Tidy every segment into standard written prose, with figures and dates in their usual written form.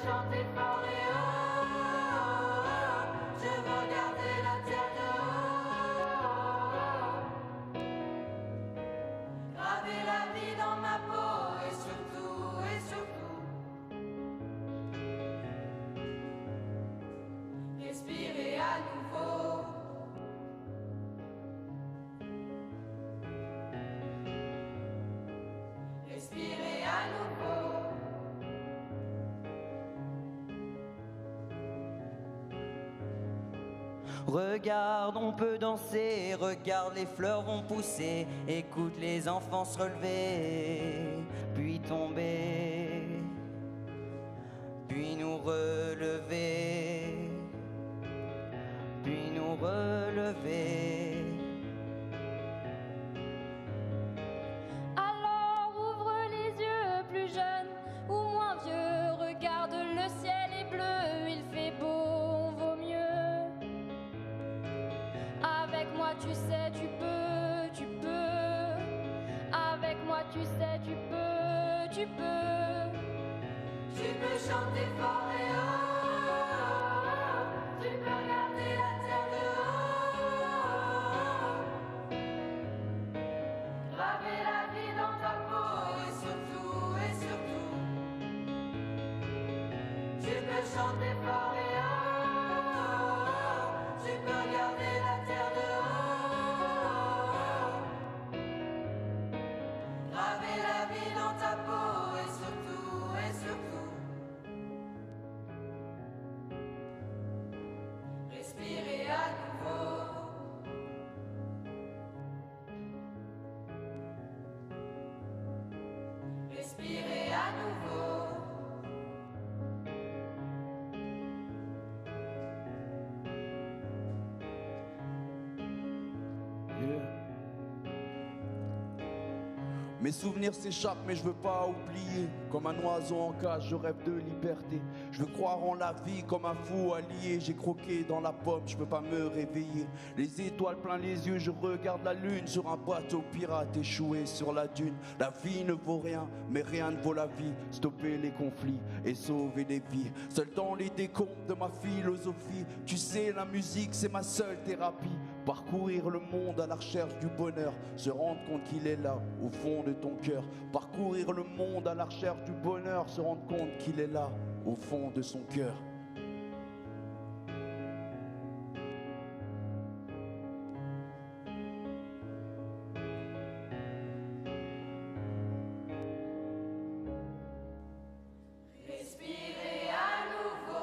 chanter fort et haut, je veux regarder la terre dehors, graver la vie dans ma peau et surtout, respirer à nouveau. Respirer à nouveau. Regarde, on peut danser, regarde, les fleurs vont pousser, écoute les enfants se relever, puis tomber, puis nous relever, puis nous relever. Alors ouvre les yeux, plus jeune ou moins vieux, regarde, le ciel est bleu, il fait beau, on vaut mieux. Avec moi tu sais tu peux, avec moi tu sais tu peux, Tu peux chanter fort et haut, tu peux regarder la terre dehors, graver la vie dans ta peau et surtout, tu peux chanter fort et haut, tu peux regarder la terre dehors, graver la vie dans ta peau et surtout, respirer à nouveau. Respirer à nouveau. Mes souvenirs s'échappent mais je veux pas oublier. Comme un oiseau en cage, je rêve de liberté. Je veux croire en la vie comme un fou allié. J'ai croqué dans la pomme, je peux pas me réveiller. Les étoiles plein les yeux, je regarde la lune sur un bateau pirate échoué sur la dune. La vie ne vaut rien, mais rien ne vaut la vie. Stopper les conflits et sauver des vies. Seul dans les décombres de ma philosophie. Tu sais, la musique c'est ma seule thérapie. Parcourir le monde à la recherche du bonheur, se rendre compte qu'il est là, au fond de ton cœur. Parcourir le monde à la recherche du bonheur, se rendre compte qu'il est là, au fond de son cœur. Respirer à nouveau.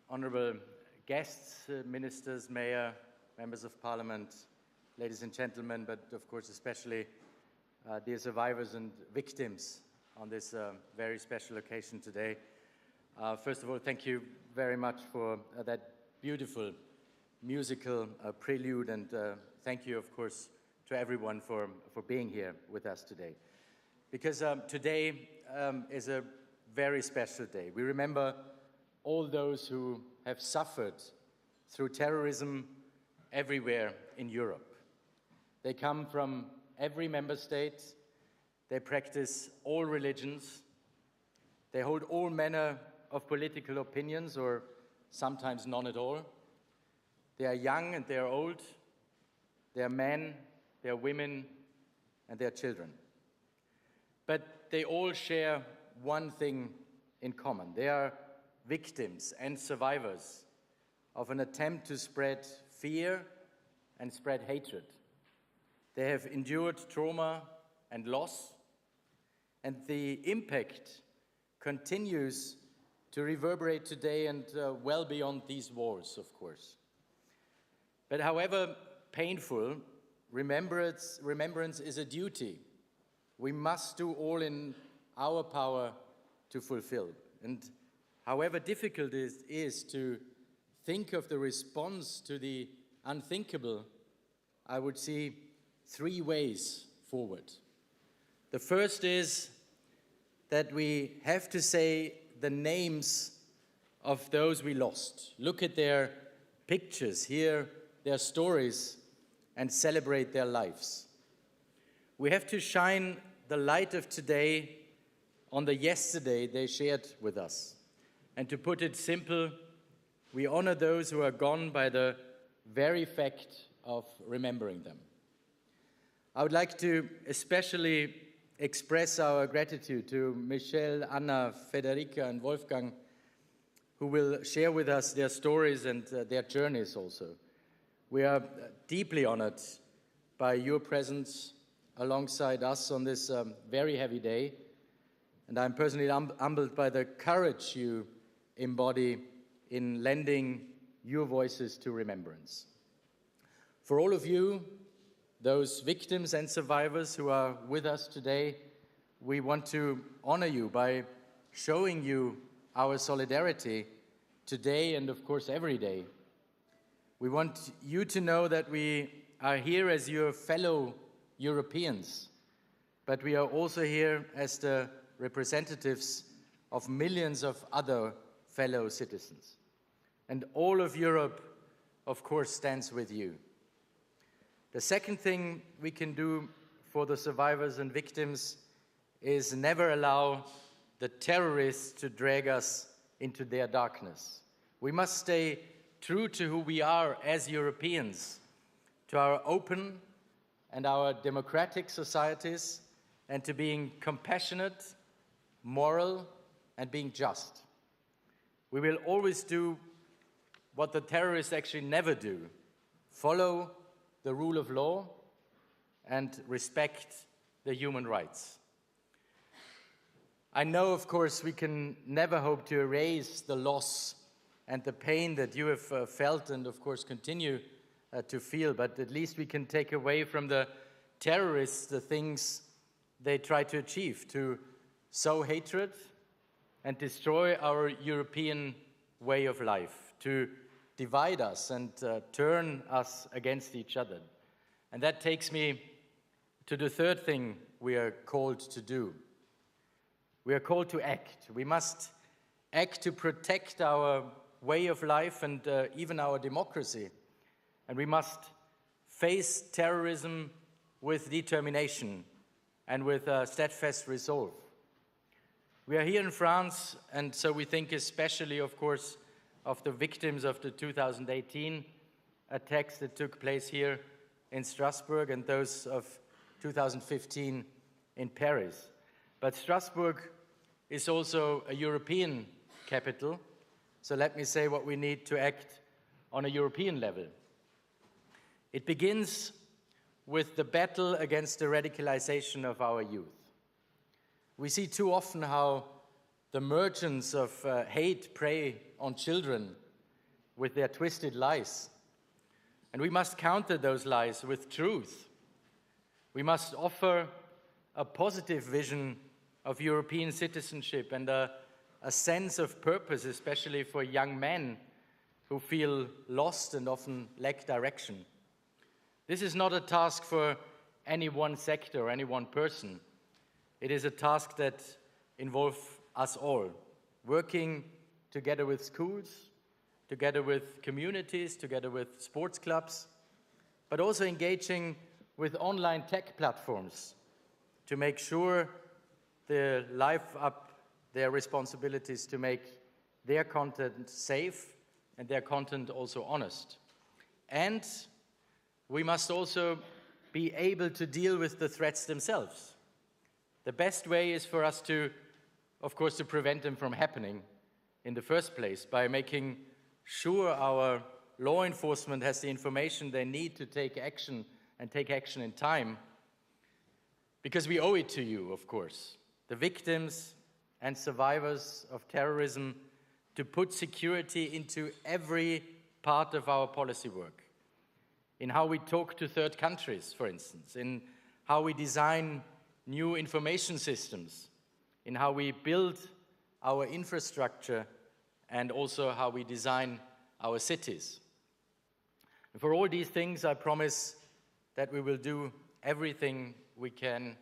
Honorable guests, ministers, mayor, members of parliament, ladies and gentlemen, but of course especially dear survivors and victims on this very special occasion today. First of all, thank you very much for that beautiful musical prelude, and thank you, of course, to everyone for being here with us today. Because today is a very special day. We remember all those who have suffered through terrorism everywhere in Europe. They come from every member state, they practice all religions, they hold all manner of political opinions, or sometimes none at all. They are young and they are old, they are men, they are women, and they are children. But they all share one thing in common. They are victims and survivors of an attempt to spread fear and spread hatred. They have endured trauma and loss, and the impact continues to reverberate today and well beyond these wars, of course. But however painful, remembrance is a duty we must do all in our power to fulfill. And however difficult it is to think of the response to the unthinkable, I would see 3 ways forward. The first is that we have to say the names of those we lost. Look at their pictures, hear their stories, and celebrate their lives. We have to shine the light of today on the yesterday they shared with us. And to put it simple, we honor those who are gone by the very fact of remembering them. I would like to especially express our gratitude to Michel, Anna, Federica, and Wolfgang, who will share with us their stories and their journeys also. We are deeply honored by your presence alongside us on this very heavy day, and I'm personally humbled by the courage you embody in lending your voices to remembrance. For all of you, those victims and survivors who are with us today, we want to honor you by showing you our solidarity today and, of course, every day. We want you to know that we are here as your fellow Europeans, but we are also here as the representatives of millions of other fellow citizens. And all of Europe, of course, stands with you. The second thing we can do for the survivors and victims is never allow the terrorists to drag us into their darkness. We must stay true to who we are as Europeans, to our open and our democratic societies, and to being compassionate, moral, and being just. We will always do what the terrorists actually never do: follow the rule of law and respect the human rights. I know, of course, we can never hope to erase the loss and the pain that you have felt and, of course, continue to feel, but at least we can take away from the terrorists the things they try to achieve, to sow hatred and destroy our European way of life, to divide us and turn us against each other. And that takes me to the third thing we are called to do. We are called to act. We must act to protect our way of life and even our democracy. And we must face terrorism with determination and with steadfast resolve. We are here in France, and so we think especially, of course, of the victims of the 2018 attacks that took place here in Strasbourg and those of 2015 in Paris. But Strasbourg is also a European capital, so let me say what we need to act on a European level. It begins with the battle against the radicalization of our youth. We see too often how the merchants of hate prey on children with their twisted lies. And we must counter those lies with truth. We must offer a positive vision of European citizenship and a sense of purpose, especially for young men who feel lost and often lack direction. This is not a task for any one sector or any one person. It is a task that involves us all, working together with schools, together with communities, together with sports clubs, but also engaging with online tech platforms to make sure they live up their responsibilities to make their content safe and their content also honest. And we must also be able to deal with the threats themselves. The best way is for us to, of course, to prevent them from happening in the first place by making sure our law enforcement has the information they need to take action and take action in time, because we owe it to you, of course, the victims and survivors of terrorism, to put security into every part of our policy work, in how we talk to third countries, for instance, in how we design new information systems, in how we build our infrastructure, and also how we design our cities. And for all these things, I promise that we will do everything we can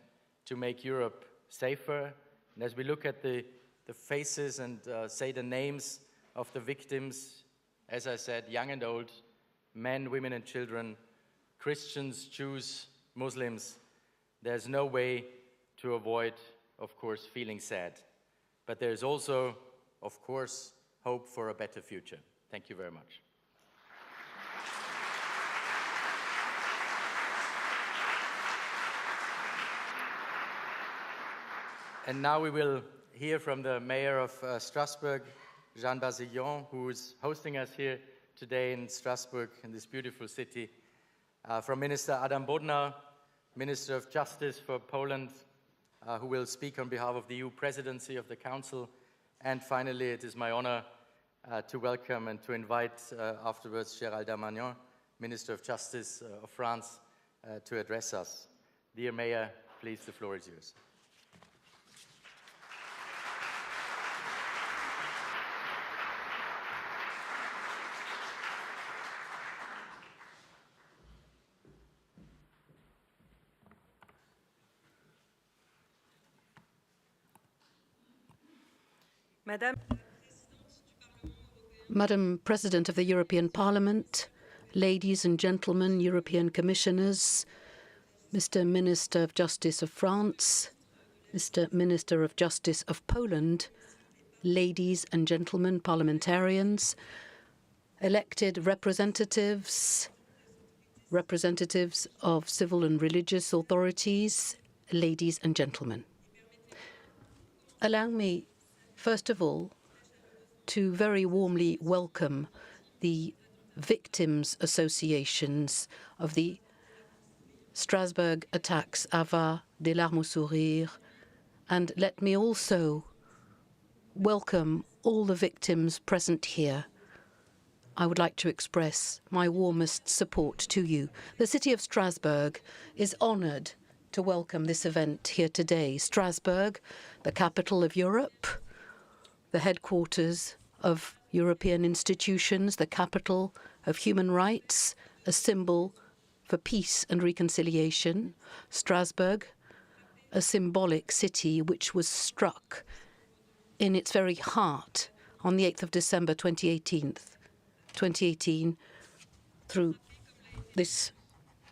to make Europe safer. And as we look at the faces and say the names of the victims, as I said, young and old, men, women, and children, Christians, Jews, Muslims, there's no way to avoid, of course, feeling sad. But there's also, of course, hope for a better future. Thank you very much. And now we will hear from the mayor of Strasbourg, Jean Bazillon, who is hosting us here today in Strasbourg, in this beautiful city, from Minister Adam Bodnar, Minister of Justice for Poland, who will speak on behalf of the EU Presidency of the Council. And finally, it is my honor to welcome and to invite afterwards Gérald Darmanin, Minister of Justice of France, to address us. Dear Mayor, please, the floor is yours. Madam President of the European Parliament, ladies and gentlemen, European Commissioners, Mr. Minister of Justice of France, Mr. Minister of Justice of Poland, ladies and gentlemen, parliamentarians, elected representatives, representatives of civil and religious authorities, ladies and gentlemen. Allow me, first of all, to very warmly welcome the victims' associations of the Strasbourg attacks, Ava, des Larmes au Sourire, and let me also welcome all the victims present here. I would like to express my warmest support to you. The city of Strasbourg is honored to welcome this event here today. Strasbourg, the capital of Europe, the headquarters of European institutions, the capital of human rights, a symbol for peace and reconciliation. Strasbourg, a symbolic city which was struck in its very heart on the 8th of December 2018, through this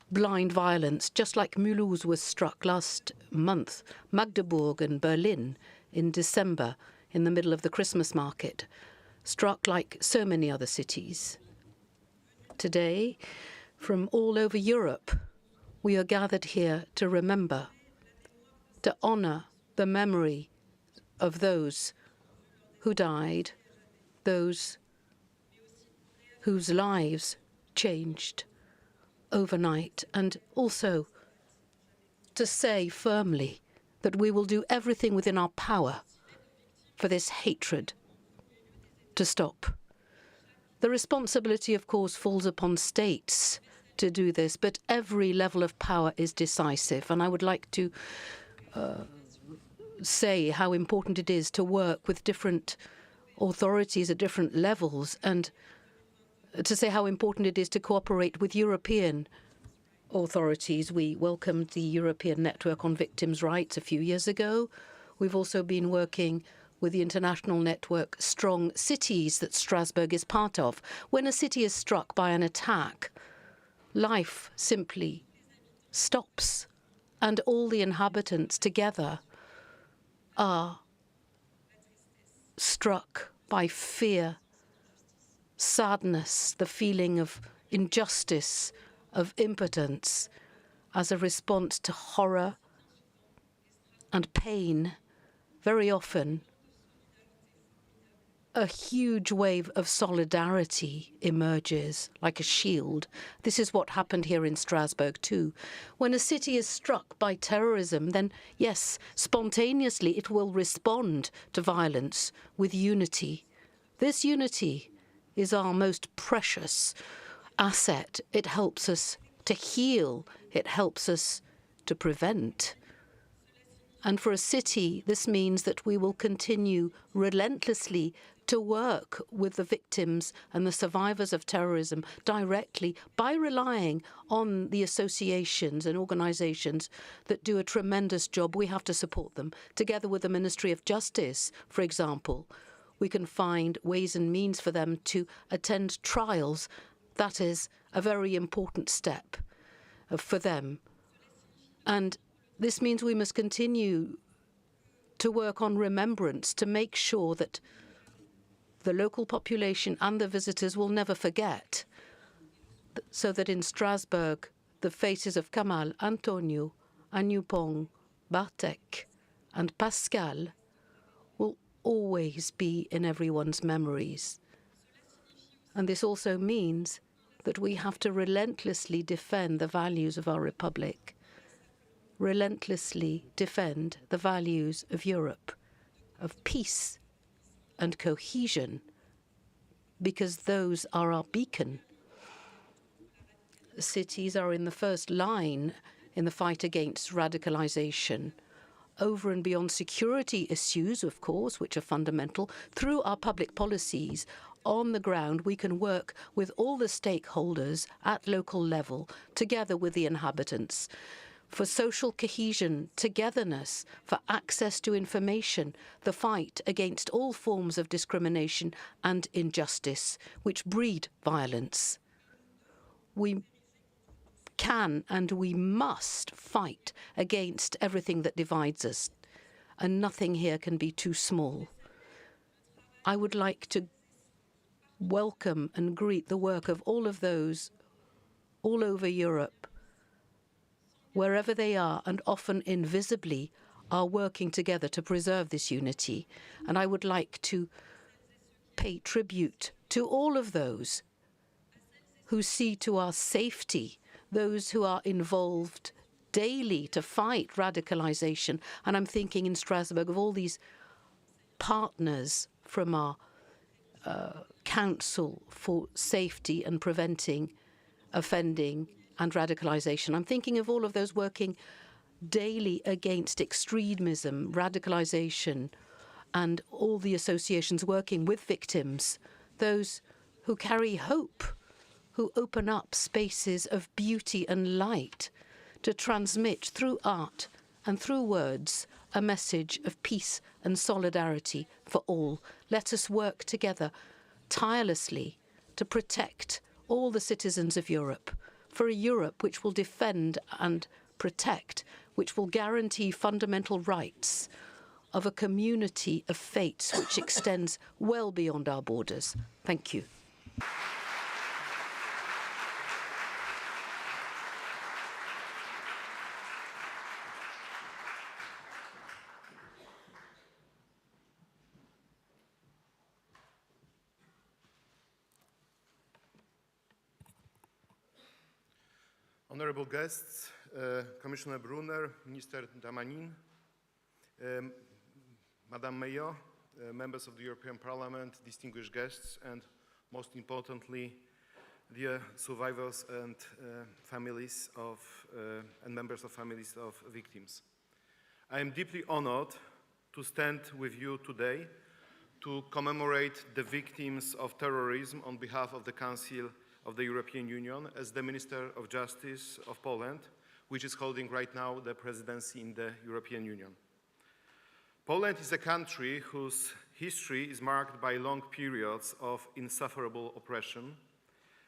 blind violence, just like Mulhouse was struck last month, Magdeburg and Berlin in December, in the middle of the Christmas market, struck like so many other cities. Today, from all over Europe, we are gathered here to remember, to honor the memory of those who died, those whose lives changed overnight, and also to say firmly that we will do everything within our power for this hatred to stop. The responsibility, of course, falls upon states to do this, but every level of power is decisive. And I would like to say how important it is to work with different authorities at different levels, and to say how important it is to cooperate with European authorities. We welcomed the European Network on Victims' Rights a few years ago. We've also been working with the international network Strong Cities that Strasbourg is part of. When a city is struck by an attack, life simply stops, and all the inhabitants together are struck by fear, sadness, the feeling of injustice, of impotence, as a response to horror and pain. Very often, a huge wave of solidarity emerges like a shield. This is what happened here in Strasbourg too. When a city is struck by terrorism, then yes, spontaneously it will respond to violence with unity. This unity is our most precious asset. It helps us to heal. It helps us to prevent. And for a city, this means that we will continue relentlessly to work with the victims and the survivors of terrorism directly by relying on the associations and organizations that do a tremendous job. We have to support them. Together with the Ministry of Justice, for example, we can find ways and means for them to attend trials. That is a very important step for them. And this means we must continue to work on remembrance to make sure that the local population and the visitors will never forget, so that in Strasbourg, the faces of Kamal, Antonio, Anupong, Bartek, and Pascal will always be in everyone's memories. And this also means that we have to relentlessly defend the values of our republic, relentlessly defend the values of Europe, of peace and cohesion, because those are our beacon. Cities are in the first line in the fight against radicalization, over and beyond security issues, of course, which are fundamental. Through our public policies on the ground, we can work with all the stakeholders at local level, together with the inhabitants, for social cohesion, togetherness, for access to information, the fight against all forms of discrimination and injustice, which breed violence. We can and we must fight against everything that divides us, and nothing here can be too small. I would like to welcome and greet the work of all of those all over Europe, wherever they are, and often invisibly, are working together to preserve this unity. And I would like to pay tribute to all of those who see to our safety, those who are involved daily to fight radicalization. And I'm thinking in Strasbourg of all these partners from our Council for Safety and Preventing Offending and Radicalization. I'm thinking of all of those working daily against extremism, radicalization, and all the associations working with victims, those who carry hope, who open up spaces of beauty and light to transmit through art and through words a message of peace and solidarity for all. Let us work together tirelessly to protect all the citizens of Europe, for a Europe which will defend and protect, which will guarantee fundamental rights of a community of faiths which extends well beyond our borders. Thank you. Honorable guests, Commissioner Brunner, Minister Damanin, Madam Mayor, members of the European Parliament, distinguished guests, and most importantly, dear survivors and families of and members of families of victims. I am deeply honored to stand with you today to commemorate the victims of terrorism on behalf of the Council of the European Union as the Minister of Justice of Poland, which is holding right now the presidency in the European Union. Poland is a country whose history is marked by long periods of insufferable oppression,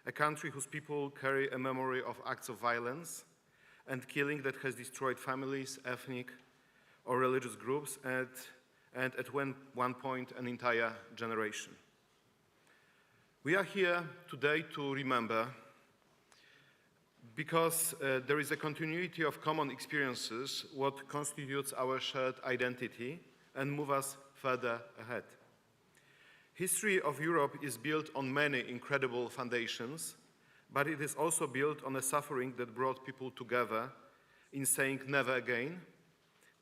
a country whose people carry a memory of acts of violence and killing that has destroyed families, ethnic or religious groups, and at one point an entire generation. We are here today to remember because there is a continuity of common experiences, what constitutes our shared identity and move us further ahead. History of Europe is built on many incredible foundations, but it is also built on a suffering that brought people together in saying never again,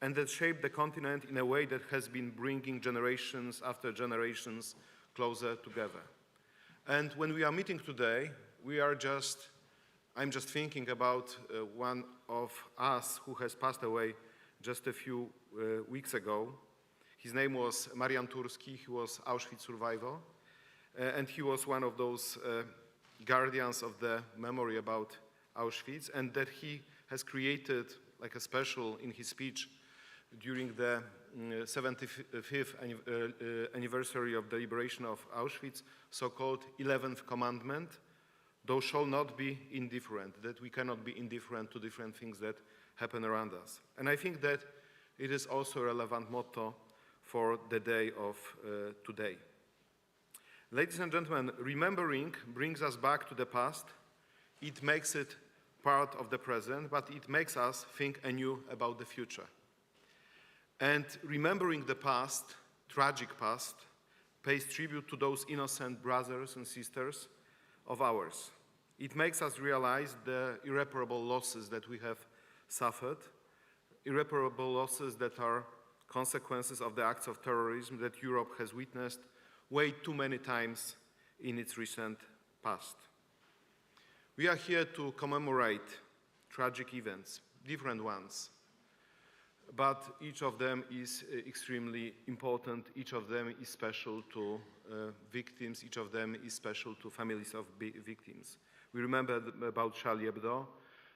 and that shaped the continent in a way that has been bringing generations after generations closer together. And when we are meeting today, I'm just thinking about one of us who has passed away just a few weeks ago. His name was Marian Turski. He was Auschwitz survivor, and he was one of those guardians of the memory about Auschwitz, and that he has created like a special in his speech during the 75th anniversary of the liberation of Auschwitz, so-called 11th commandment, thou shalt not be indifferent, that we cannot be indifferent to different things that happen around us. And I think that it is also a relevant motto for the day of today. Ladies and gentlemen, remembering brings us back to the past. It makes it part of the present, but it makes us think anew about the future. And remembering the past, tragic past, pays tribute to those innocent brothers and sisters of ours. It makes us realize the irreparable losses that we have suffered, irreparable losses that are consequences of the acts of terrorism that Europe has witnessed way too many times in its recent past. We are here to commemorate tragic events, different ones, but each of them is extremely important. Each of them is special to victims. Each of them is special to families of victims. We remember about Charlie Hebdo,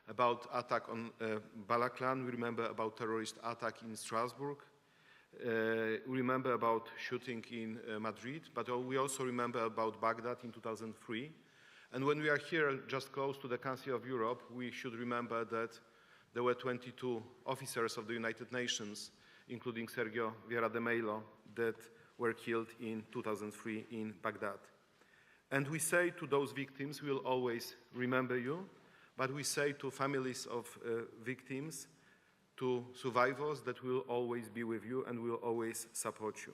about attack on Bataclan. We remember about terrorist attack in Strasbourg. We remember about shooting in Madrid, but we also remember about Baghdad in 2003. And when we are here just close to the Council of Europe, we should remember that there were 22 officers of the United Nations, including Sergio Vieira de Mello, that were killed in 2003 in Baghdad. And we say to those victims, we will always remember you, but we say to families of victims, to survivors, that we will always be with you and we will always support you.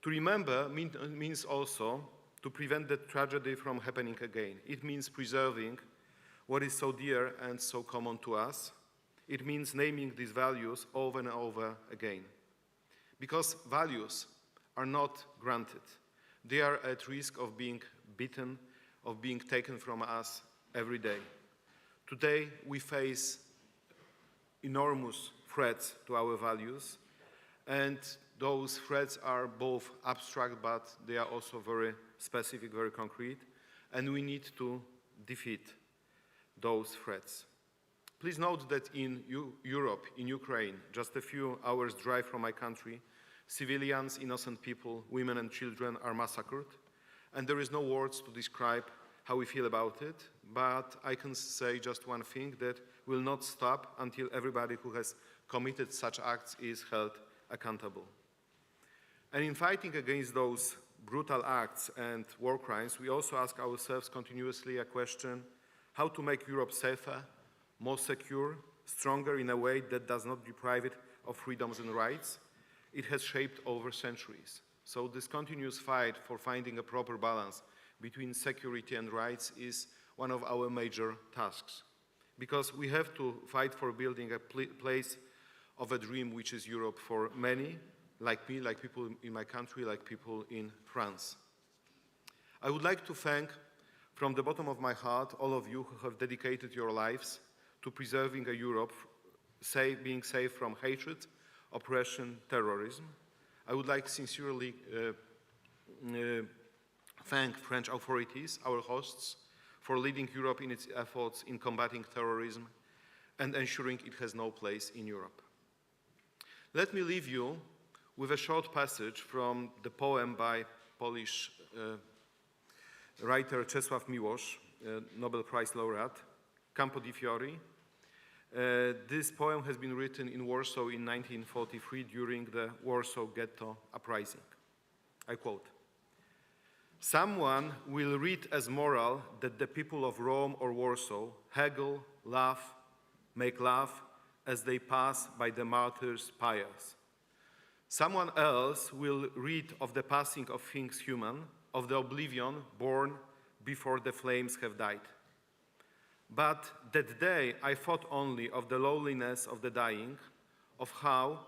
To remember means also to prevent that tragedy from happening again. It means preserving what is so dear and so common to us. It means naming these values over and over again. Because values are not granted. They are at risk of being beaten, of being taken from us every day. Today, we face enormous threats to our values, and those threats are both abstract, but they are also very specific, very concrete, and we need to defeat those threats. Please note that in Europe, in Ukraine, just a few hours' drive from my country, civilians, innocent people, women and children are massacred, and there is no words to describe how we feel about it, but I can say just one thing, that will not stop until everybody who has committed such acts is held accountable. And in fighting against those brutal acts and war crimes, we also ask ourselves continuously a question: how to make Europe safer, more secure, stronger in a way that does not deprive it of freedoms and rights it has shaped over centuries. So this continuous fight for finding a proper balance between security and rights is one of our major tasks. Because we have to fight for building a place of a dream which is Europe for many, like me, like people in my country, like people in France. I would like to thank from the bottom of my heart all of you who have dedicated your lives to preserving a Europe being safe from hatred, oppression, terrorism. I would like sincerely thank French authorities, our hosts, for leading Europe in its efforts in combating terrorism and ensuring it has no place in Europe. Let me leave you with a short passage from the poem by Polish writer Czesław Miłosz, Nobel Prize laureate, Campo di Fiori. This poem has been written in Warsaw in 1943 during the Warsaw Ghetto Uprising. I quote, "Someone will read as moral that the people of Rome or Warsaw haggle, make laugh as they pass by the martyrs' pyres. Someone else will read of the passing of things human, of the oblivion born before the flames have died. But that day I thought only of the loneliness of the dying, of how,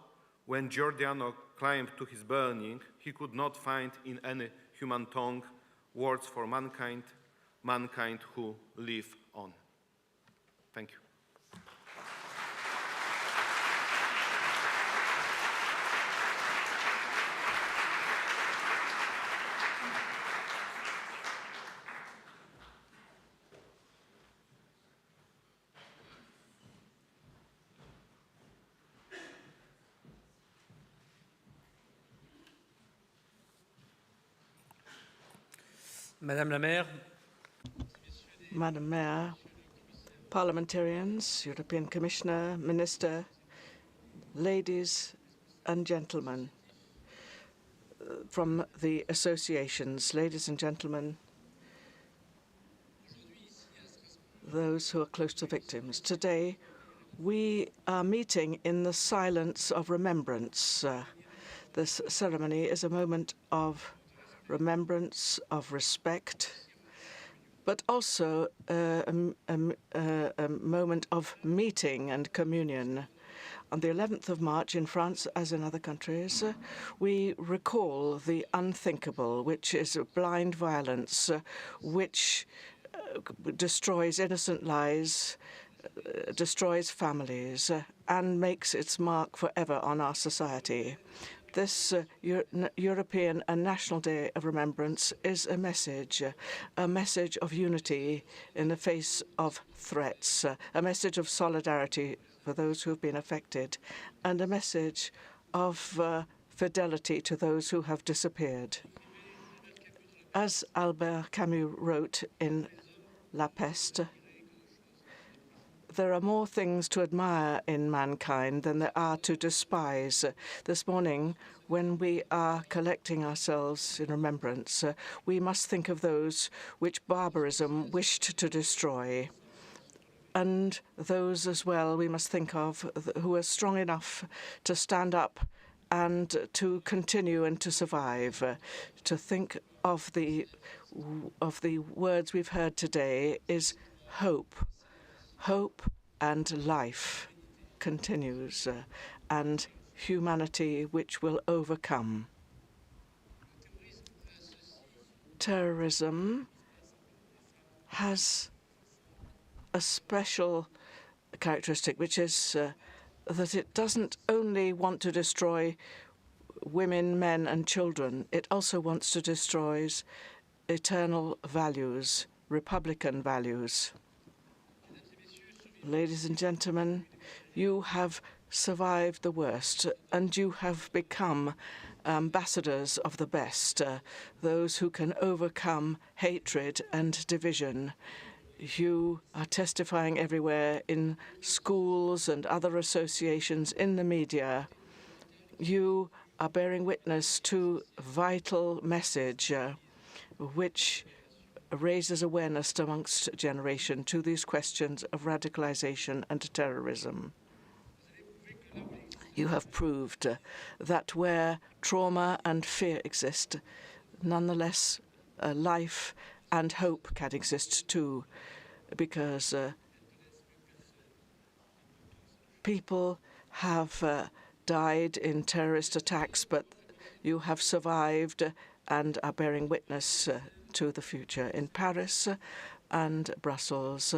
when Giordano climbed to his burning, he could not find in any human tongue words for mankind, mankind who live on. Thank you. Madame la Maire, Madam Mayor, parliamentarians, European Commissioner, Minister, ladies and gentlemen from the associations, ladies and gentlemen, those who are close to victims. Today, we are meeting in the silence of remembrance. This ceremony is a moment of remembrance, of respect, but also a moment of meeting and communion. On the 11th of March in France, as in other countries, we recall the unthinkable, which is blind violence, which destroys innocent lives, destroys families, and makes its mark forever on our society. This European and National Day of Remembrance is a message of unity in the face of threats, a message of solidarity for those who have been affected, and a message of fidelity to those who have disappeared. As Albert Camus wrote in La Peste, there are more things to admire in mankind than there are to despise. This morning, when we are collecting ourselves in remembrance, we must think of those which barbarism wished to destroy. And those as well we must think of who are strong enough to stand up and to continue and to survive. To think of the words we've heard today is hope. Hope and life continues, and humanity which will overcome. Terrorism has a special characteristic, which is that it doesn't only want to destroy women, men, and children. It also wants to destroy eternal values, republican values. Ladies and gentlemen, you have survived the worst, and you have become ambassadors of the best, those who can overcome hatred and division. You are testifying everywhere in schools and other associations, in the media. You are bearing witness to a vital message which raises awareness amongst generation to these questions of radicalization and terrorism. You have proved that where trauma and fear exist, nonetheless, life and hope can exist too, because people have died in terrorist attacks, but you have survived and are bearing witness to the future. In Paris and Brussels,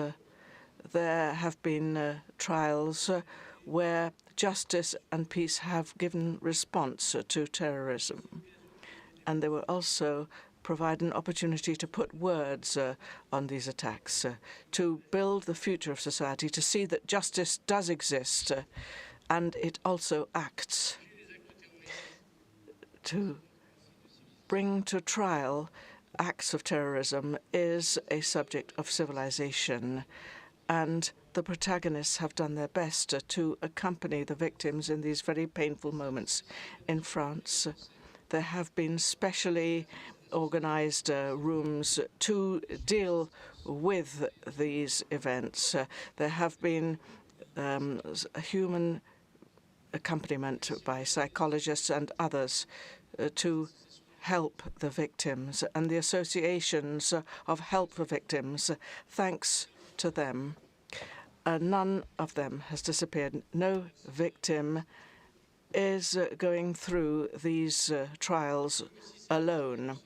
there have been trials where justice and peace have given response to terrorism. And they will also provide an opportunity to put words on these attacks, to build the future of society, to see that justice does exist and it also acts. To bring to trial acts of terrorism is a subject of civilization, and the protagonists have done their best to accompany the victims in these very painful moments. In France, there have been specially organized rooms to deal with these events. There have been human accompaniment by psychologists and others to help the victims, and the associations of help for victims, thanks to them, none of them has disappeared. No victim is going through these trials alone.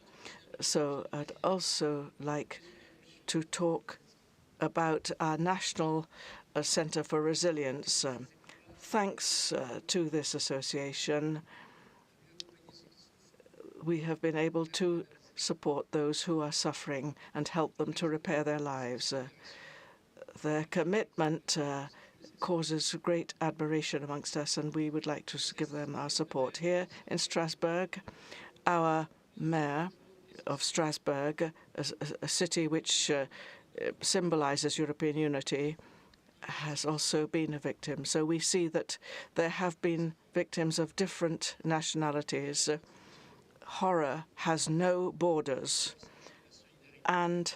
So I'd also like to talk about our National Centre for Resilience. Thanks to this association, we have been able to support those who are suffering and help them to repair their lives. Their commitment causes great admiration amongst us, and we would like to give them our support. Here in Strasbourg, our mayor of Strasbourg, a city which symbolizes European unity, has also been a victim. So we see that there have been victims of different nationalities. Horror has no borders, and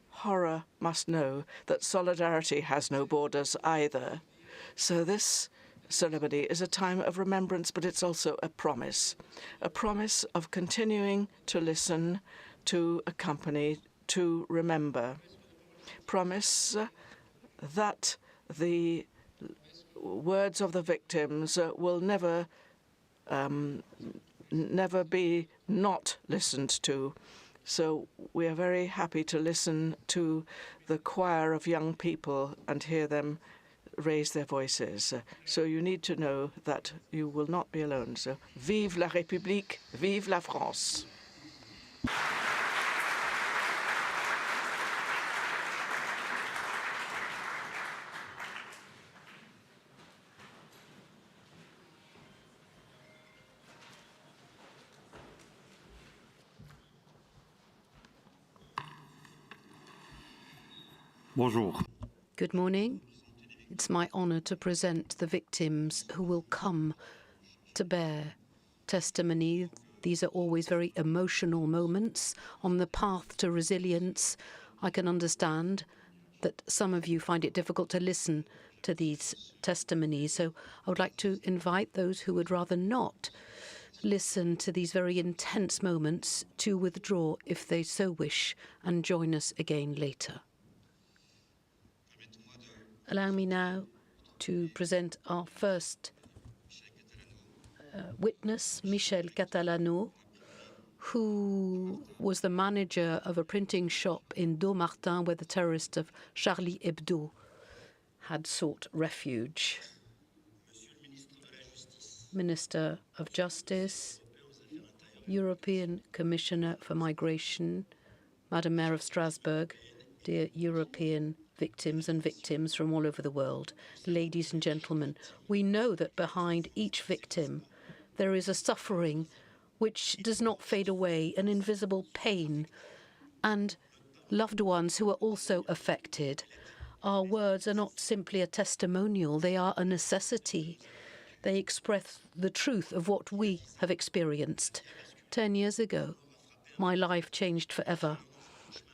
horror must know that solidarity has no borders either. So this ceremony is a time of remembrance, but it's also a promise of continuing to listen, to accompany, to remember. Promise that the words of the victims will never be not listened to. So we are very happy to listen to the choir of young people and hear them raise their voices. So you need to know that you will not be alone. So vive la République, vive la France. Bonjour. Good morning. It's my honor to present the victims who will come to bear testimony. These are always very emotional moments on the path to resilience. I can understand that some of you find it difficult to listen to these testimonies, so I would like to invite those who would rather not listen to these very intense moments to withdraw if they so wish and join us again later. Allow me now to present our first witness, Michel Catalano, who was the manager of a printing shop in Dommartin where the terrorists of Charlie Hebdo had sought refuge. Minister of Justice, European Commissioner for Migration, Madam Mayor of Strasbourg, dear European victims and victims from all over the world. Ladies and gentlemen, we know that behind each victim there is a suffering which does not fade away, an invisible pain, and loved ones who are also affected. Our words are not simply a testimonial, they are a necessity. They express the truth of what we have experienced. 10 years ago, my life changed forever.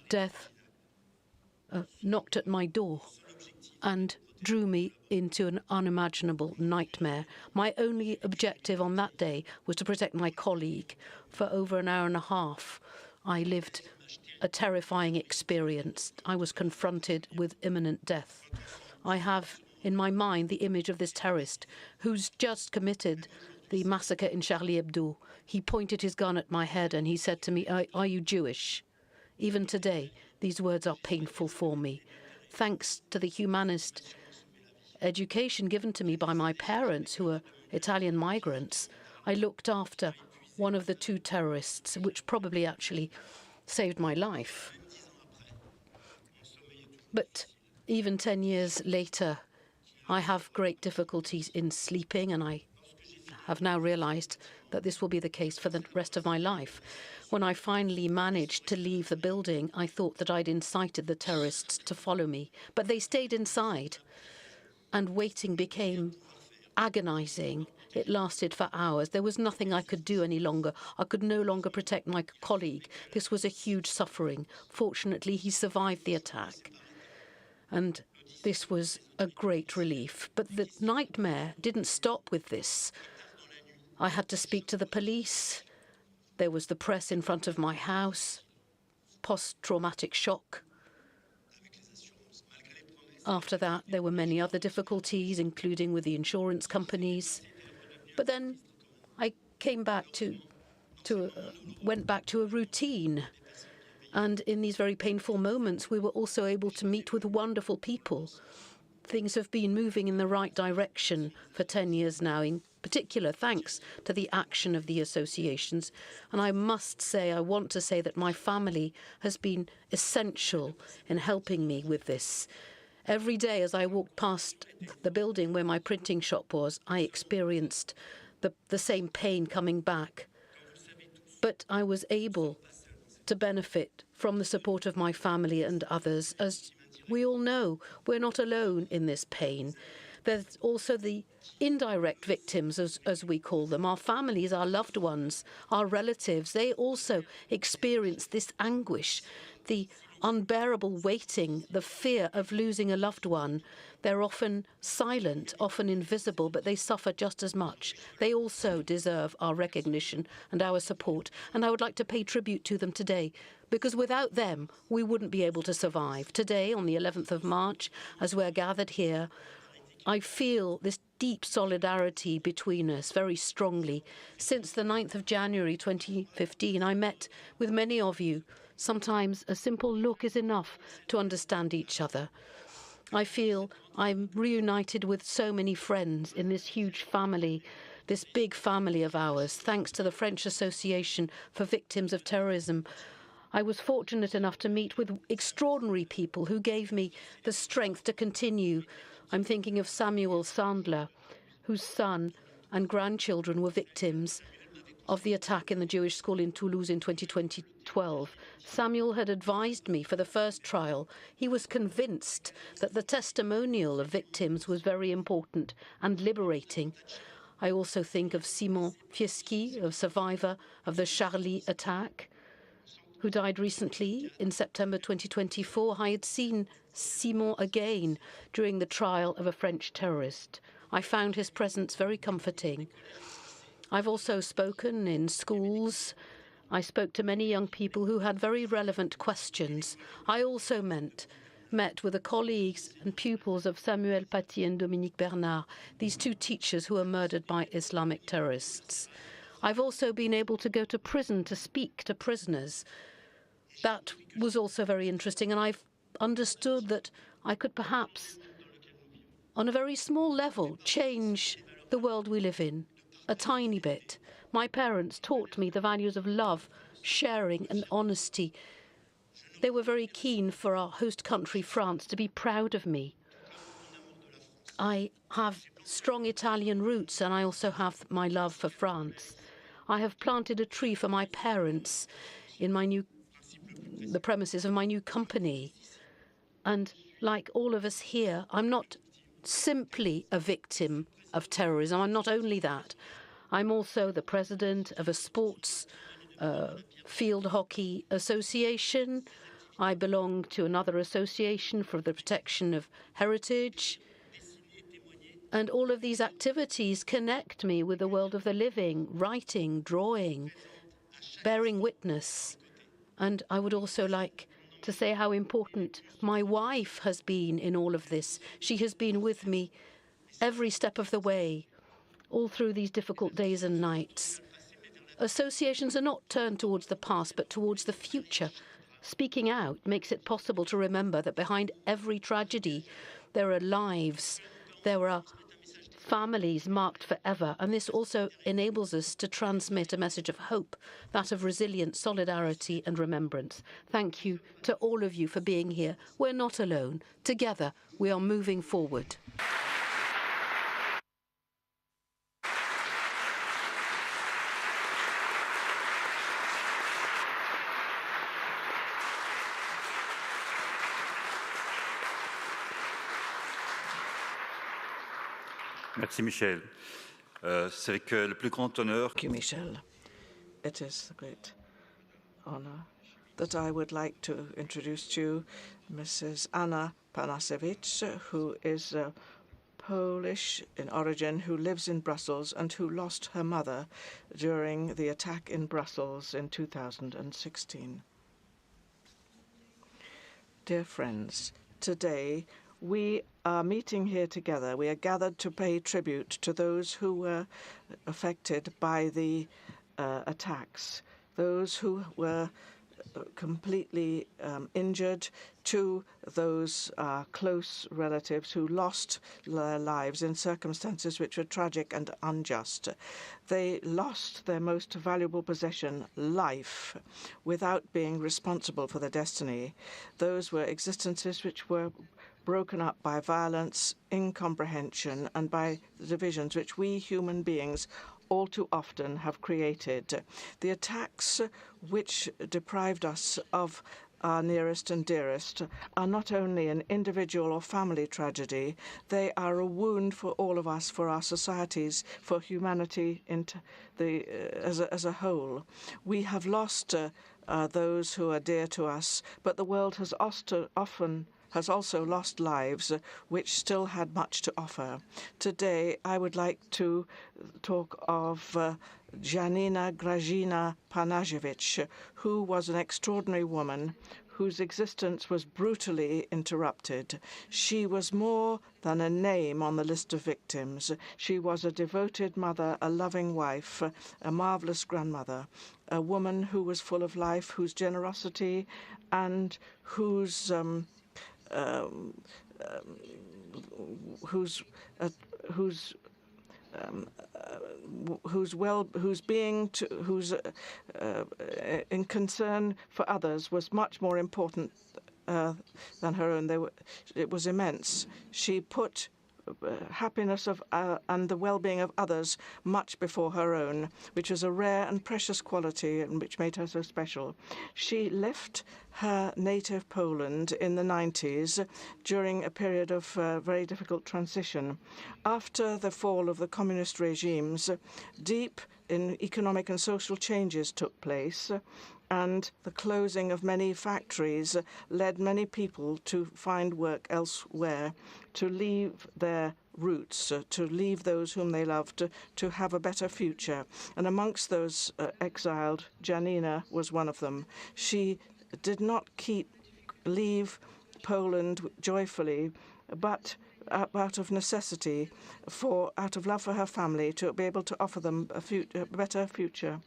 Death knocked at my door and drew me into an unimaginable nightmare. My only objective on that day was to protect my colleague. For over an hour and a half, I lived a terrifying experience. I was confronted with imminent death. I have in my mind the image of this terrorist who's just committed the massacre in Charlie Hebdo. He pointed his gun at my head and he said to me, "Are you Jewish?" Even today, these words are painful for me. Thanks to the humanist education given to me by my parents, who are Italian migrants, I looked after one of the two terrorists, which probably actually saved my life. But even 10 years later, I have great difficulties in sleeping, and I have now realized that this will be the case for the rest of my life. When I finally managed to leave the building, I thought that I'd incited the terrorists to follow me, but they stayed inside, and waiting became agonizing. It lasted for hours. There was nothing I could do any longer. I could no longer protect my colleague. This was a huge suffering. Fortunately, he survived the attack. And this was a great relief. But the nightmare didn't stop with this. I had to speak to the police. There was the press in front of my house. Post-traumatic shock. After that, there were many other difficulties, including with the insurance companies. But then I came back went back to a routine. And in these very painful moments, we were also able to meet with wonderful people. Things have been moving in the right direction for 10 years now, in particular thanks to the action of the associations. And I must say, I want to say that my family has been essential in helping me with this. Every day as I walked past the building where my printing shop was, I experienced the same pain coming back. But I was able to benefit from the support of my family and others. As we all know, we're not alone in this pain. There's also the indirect victims, as we call them, our families, our loved ones, our relatives. They also experience this anguish, the unbearable waiting, the fear of losing a loved one. They're often silent, often invisible, but they suffer just as much. They also deserve our recognition and our support. And I would like to pay tribute to them today, because without them, we wouldn't be able to survive. Today, on the 11th of March, as we're gathered here, I feel this deep solidarity between us very strongly. Since the 9th of January 2015, I met with many of you. Sometimes a simple look is enough to understand each other. I feel I'm reunited with so many friends in this huge family, this big family of ours, thanks to the French Association for Victims of Terrorism. I was fortunate enough to meet with extraordinary people who gave me the strength to continue. I'm thinking of Samuel Sandler, whose son and grandchildren were victims of the attack in the Jewish school in Toulouse in 2012. Samuel had advised me for the first trial. He was convinced that the testimonial of victims was very important and liberating. I also think of Simon Fieschi, a survivor of the Charlie attack, who died recently in September 2024. I had seen Simon again during the trial of a French terrorist. I found his presence very comforting. I've also spoken in schools. I spoke to many young people who had very relevant questions. I also met with the colleagues and pupils of Samuel Paty and Dominique Bernard, these two teachers who were murdered by Islamic terrorists. I've also been able to go to prison to speak to prisoners. That was also very interesting, and I've understood that I could perhaps, on a very small level, change the world we live in, a tiny bit. My parents taught me the values of love, sharing and honesty. They were very keen for our host country, France, to be proud of me. I have strong Italian roots, and I also have my love for France. I have planted a tree for my parents in the premises of my new company. And like all of us here, I'm not simply a victim of terrorism. I'm not only that. I'm also the president of a sports field hockey association. I belong to another association for the protection of heritage. And all of these activities connect me with the world of the living, writing, drawing, bearing witness. And I would also like to say how important my wife has been in all of this. She has been with me every step of the way, all through these difficult days and nights. Associations are not turned towards the past, but towards the future. Speaking out makes it possible to remember that behind every tragedy, there are lives, there are families marked forever, and this also enables us to transmit a message of hope, that of resilience, solidarity and remembrance. Thank you to all of you for being here. We're not alone. Together, we are moving forward. Merci Michel. C'est avec le plus grand honneur. Thank you, Michel. It is a great honor that I would like to introduce to you Mrs. Anna Panhofer, who is Polish in origin, who lives in Brussels and who lost her mother during the attack in Brussels in 2016. Dear friends, today we are meeting here together. We are gathered to pay tribute to those who were affected by the attacks, those who were completely injured, to those close relatives who lost their lives in circumstances which were tragic and unjust. They lost their most valuable possession, life, without being responsible for their destiny. Those were existences which were broken up by violence, incomprehension, and by the divisions which we human beings all too often have created. The attacks which deprived us of our nearest and dearest are not only an individual or family tragedy, they are a wound for all of us, for our societies, for humanity as a whole. We have lost those who are dear to us, but the world has also lost lives which still had much to offer. Today, I would like to talk of Janina Grażyna Panasiewicz, who was an extraordinary woman whose existence was brutally interrupted. She was more than a name on the list of victims. She was a devoted mother, a loving wife, a marvelous grandmother, a woman who was full of life, whose generosity and whose in concern for others was much more important than her own. It was immense. She put happiness of and the well-being of others much before her own, which was a rare and precious quality and which made her so special. She left her native Poland in the 90s during a period of very difficult transition. After the fall of the communist regimes, deep in economic and social changes took place, and the closing of many factories led many people to find work elsewhere, to leave their roots, to leave those whom they loved, to have a better future. And amongst those exiled, Janina was one of them. She did not leave Poland joyfully, but out of necessity, out of love for her family, to be able to offer them a better future.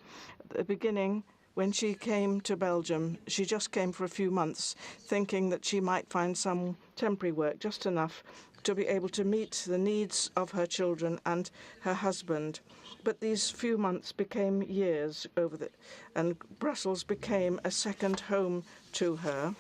At the beginning, when she came to Belgium, she just came for a few months, thinking that she might find some temporary work, just enough to be able to meet the needs of her children and her husband. But these few months became years and Brussels became a second home to her.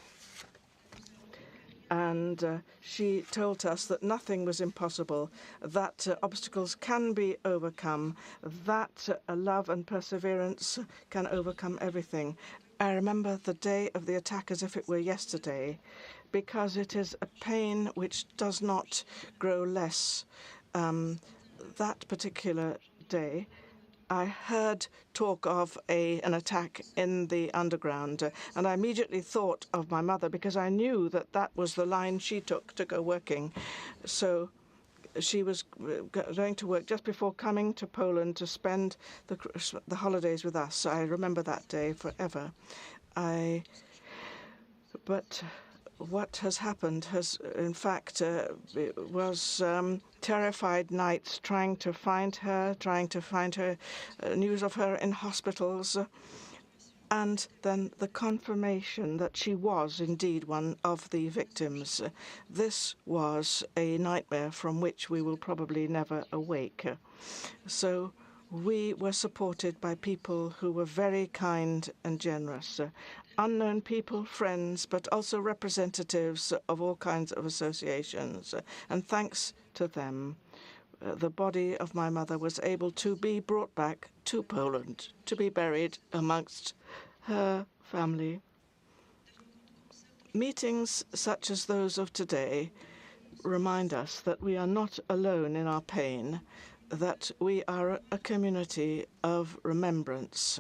And she told us that nothing was impossible, that obstacles can be overcome, that love and perseverance can overcome everything. I remember the day of the attack as if it were yesterday, because it is a pain which does not grow less. That particular day, I heard talk of an attack in the underground, and I immediately thought of my mother because I knew that that was the line she took to go working. So she was going to work just before coming to Poland to spend the holidays with us. I remember that day forever. But what has happened has, in fact, was terrified nights trying to find her, news of her in hospitals, and then the confirmation that she was indeed one of the victims. This was a nightmare from which we will probably never awake. So we were supported by people who were very kind and generous. Unknown people, friends, but also representatives of all kinds of associations. And thanks to them, the body of my mother was able to be brought back to Poland, to be buried amongst her family. Meetings such as those of today remind us that we are not alone in our pain, that we are a community of remembrance.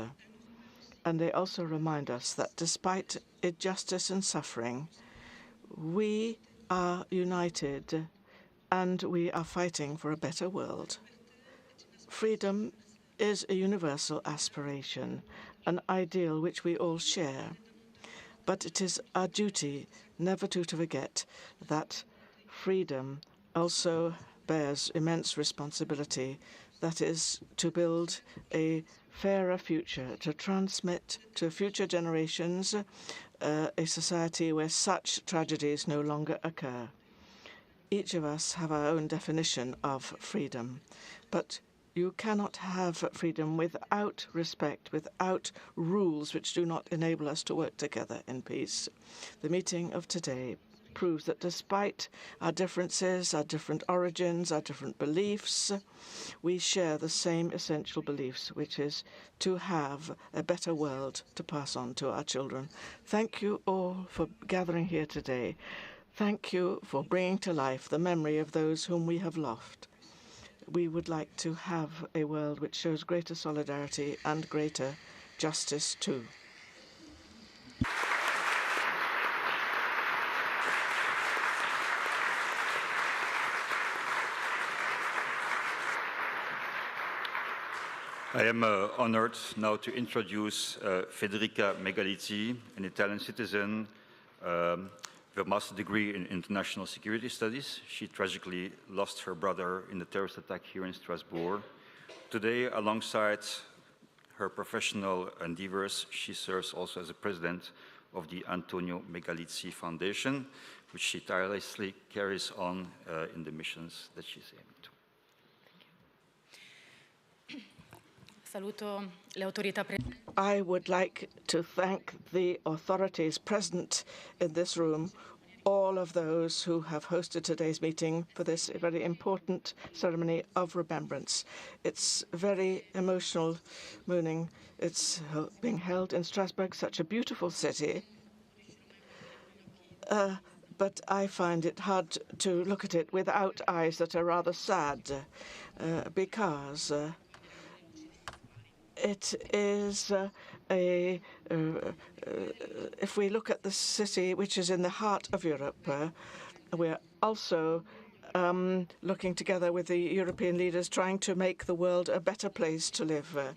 And they also remind us that despite injustice and suffering, we are united and we are fighting for a better world. Freedom is a universal aspiration, an ideal which we all share. But it is our duty never to forget that freedom also bears immense responsibility, that is, to build a fairer future, to transmit to future generations a society where such tragedies no longer occur. Each of us have our own definition of freedom, but you cannot have freedom without respect, without rules which do not enable us to work together in peace. The meeting of today proves that despite our differences, our different origins, our different beliefs, we share the same essential beliefs, which is to have a better world to pass on to our children. Thank you all for gathering here today. Thank you for bringing to life the memory of those whom we have lost. We would like to have a world which shows greater solidarity and greater justice too. I am honored now to introduce Federica Megalizzi, an Italian citizen with a master's degree in international security studies. She tragically lost her brother in the terrorist attack here in Strasbourg. Today, alongside her professional endeavors, she serves also as the president of the Antonio Megalizzi Foundation, which she tirelessly carries on in the missions that she's aiming to. I would like to thank the authorities present in this room, all of those who have hosted today's meeting for this very important ceremony of remembrance. It's very emotional morning. It's being held in Strasbourg, such a beautiful city. But I find it hard to look at it without eyes that are rather sad, because it is if we look at the city which is in the heart of Europe, we're also looking together with the European leaders trying to make the world a better place to live,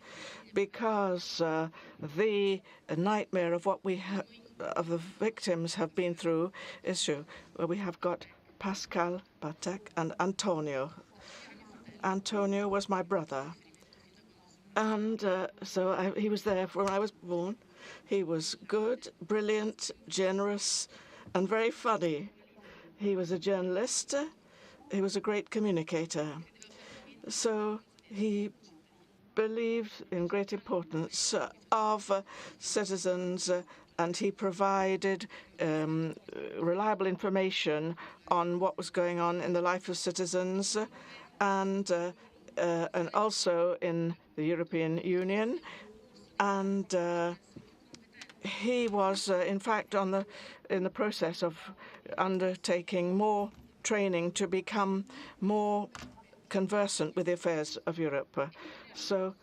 because the nightmare of what of the victims have been through is true. We have got Pascal, Batek, and Antonio. Antonio was my brother. And so he was there when I was born. He was good, brilliant, generous, and very funny. He was a journalist. He was a great communicator. So he believed in great importance of citizens, and he provided reliable information on what was going on in the life of citizens, and also in the European Union. And he was, in fact, in the process of undertaking more training to become more conversant with the affairs of Europe. So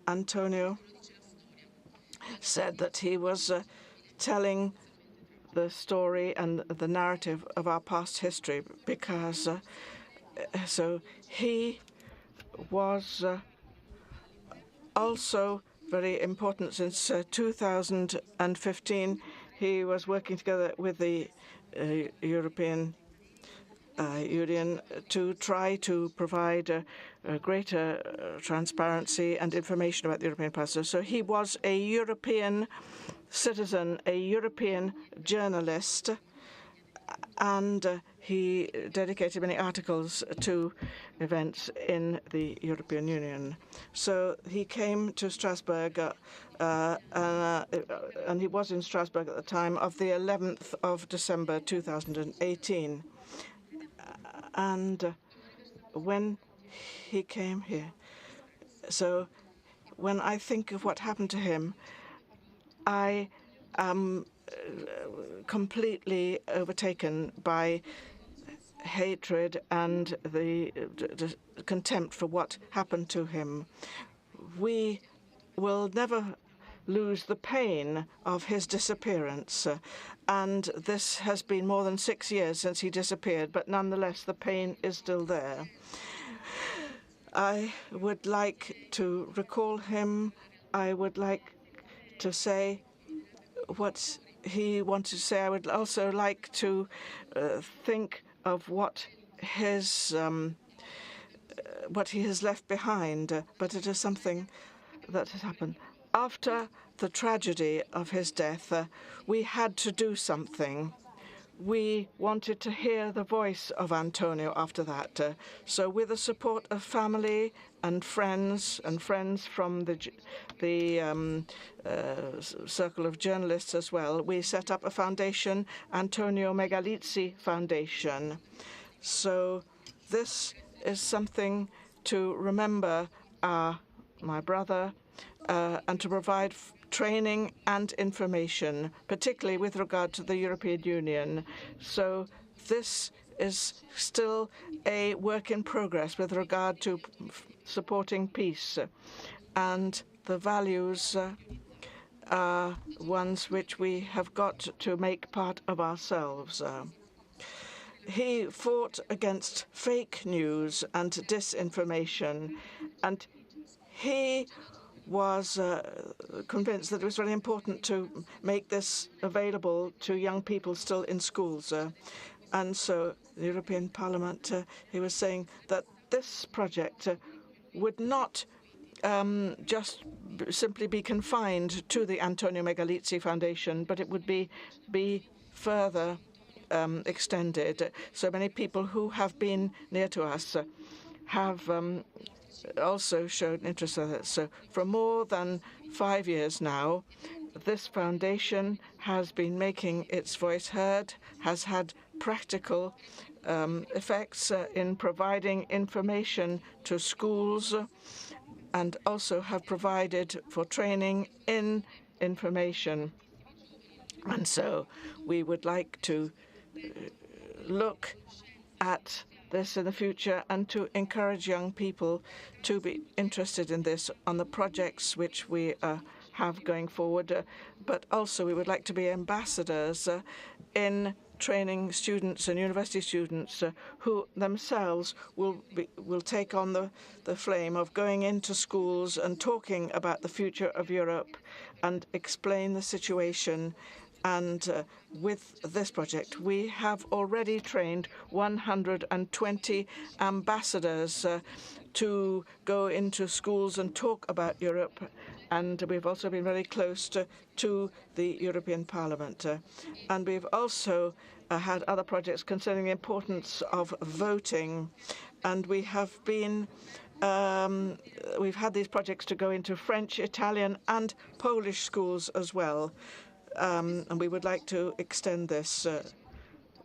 Antonio said that he was telling the story and the narrative of our past history, because so he was also very important. Since 2015, he was working together with the European Union to try to provide greater transparency and information about the European process. So he was a European citizen, a European journalist, and he dedicated many articles to events in the European Union. So he came to Strasbourg, and he was in Strasbourg at the time of the 11th of December 2018. And when he came here, so when I think of what happened to him, I am completely overtaken by hatred and the contempt for what happened to him. We will never lose the pain of his disappearance. And this has been more than 6 years since he disappeared, but nonetheless, the pain is still there. I would like to recall him. I would like to say what he wanted to say. I would also like to think of what he has left behind, but it is something that has happened. After the tragedy of his death, we had to do something. We wanted to hear the voice of Antonio after that. So with the support of family and friends from the circle of journalists as well, we set up a foundation, Antonio Megalizzi Foundation. So this is something to remember my brother and to provide training and information, particularly with regard to the European Union. So this is still a work in progress with regard to supporting peace. And the values are ones which we have got to make part of ourselves. He fought against fake news and disinformation, and he was convinced that it was very important to make this available to young people still in schools. And so the European Parliament, he was saying that this project would not just simply be confined to the Antonio Megalizzi Foundation, but it would be further extended. So many people who have been near to us have also showed interest in it. So for more than 5 years now, this foundation has been making its voice heard, has had practical effects in providing information to schools, and also have provided for training in information. And so we would like to look at this in the future and to encourage young people to be interested in this on the projects which we have going forward. But also we would like to be ambassadors in training students and university students who themselves will take on the flame of going into schools and talking about the future of Europe and explain the situation. And with this project, we have already trained 120 ambassadors to go into schools and talk about Europe. And we've also been very close to the European Parliament. And we've also had other projects concerning the importance of voting. And we have been we've had these projects to go into French, Italian, and Polish schools as well. And we would like to extend this.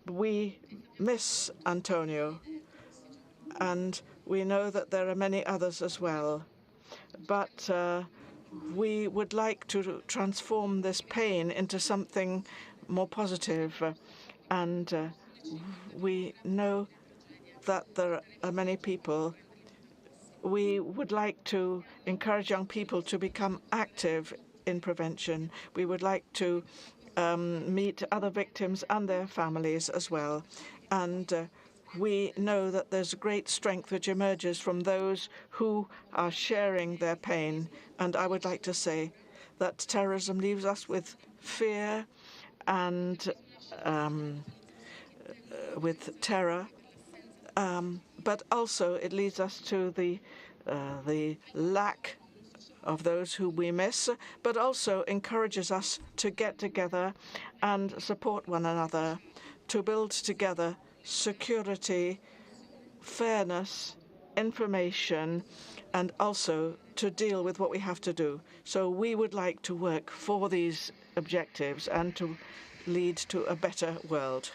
We miss Antonio, and we know that there are many others as well. But we would like to transform this pain into something more positive. And we know that there are many people. We would like to encourage young people to become active in prevention. We would like to meet other victims and their families as well. And we know that there's great strength which emerges from those who are sharing their pain. And I would like to say that terrorism leaves us with fear and with terror, but also it leads us to the lack of those who we miss, but also encourages us to get together and support one another, to build together security, fairness, information, and also to deal with what we have to do. So we would like to work for these objectives and to lead to a better world.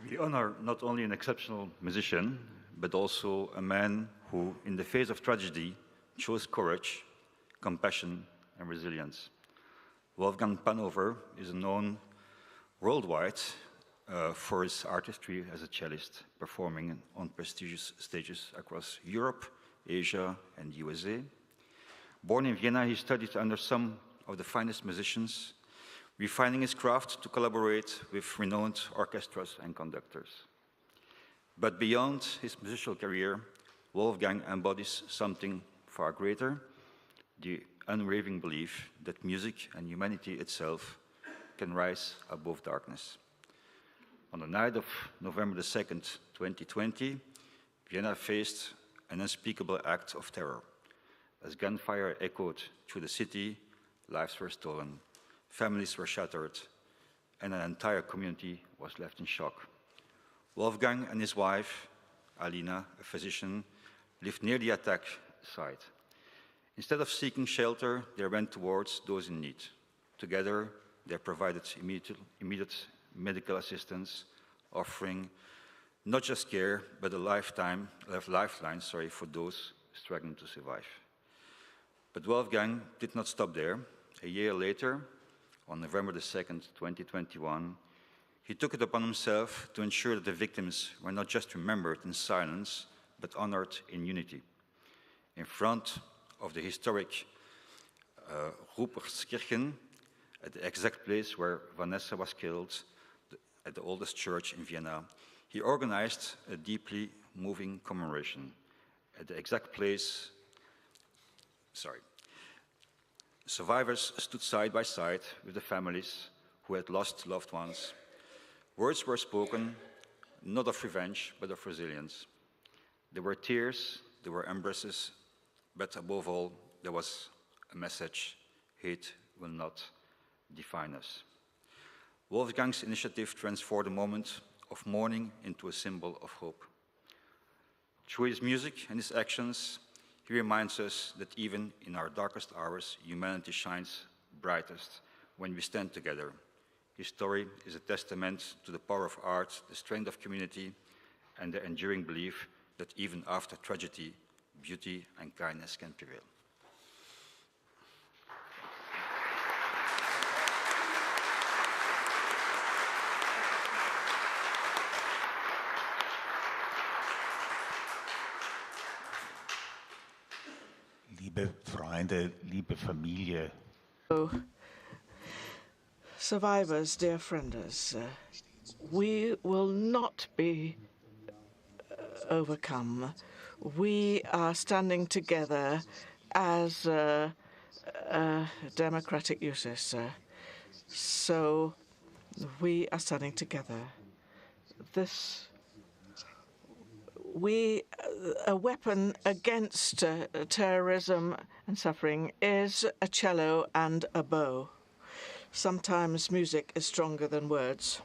We honor not only an exceptional musician, but also a man who, in the face of tragedy, chose courage, compassion, and resilience. Wolfgang Panhofer is known worldwide for his artistry as a cellist, performing on prestigious stages across Europe, Asia, and USA. Born in Vienna, he studied under some of the finest musicians, refining his craft to collaborate with renowned orchestras and conductors. But beyond his musical career, Wolfgang embodies something far greater, the unwavering belief that music and humanity itself can rise above darkness. On the night of November the 2nd, 2020, Vienna faced an unspeakable act of terror. As gunfire echoed through the city, lives were stolen, families were shattered, and an entire community was left in shock. Wolfgang and his wife, Alina, a physician, lived near the attack site. Instead of seeking shelter, they went towards those in need. Together, they provided immediate medical assistance, offering not just care, but a lifeline for those struggling to survive. But Wolfgang did not stop there. A year later, on November the 2nd, 2021, he took it upon himself to ensure that the victims were not just remembered in silence, but honored in unity. In front of the historic Rupertskirchen, at the exact place where Vanessa was killed, at the oldest church in Vienna, he organized a deeply moving commemoration. At the exact place, survivors stood side by side with the families who had lost loved ones. Words were spoken, not of revenge, but of resilience. There were tears, there were embraces, but above all, there was a message: hate will not define us. Wolfgang's initiative transformed a moment of mourning into a symbol of hope. Through his music and his actions, he reminds us that even in our darkest hours, humanity shines brightest when we stand together. His story is a testament to the power of art, the strength of community, and the enduring belief that even after tragedy, beauty and kindness can prevail. Liebe Freunde, liebe Familie. Survivors, dear friends, we will not be overcome. We are standing together as democratic users. So we are standing together. A weapon against terrorism and suffering is a cello and a bow. Sometimes music is stronger than words.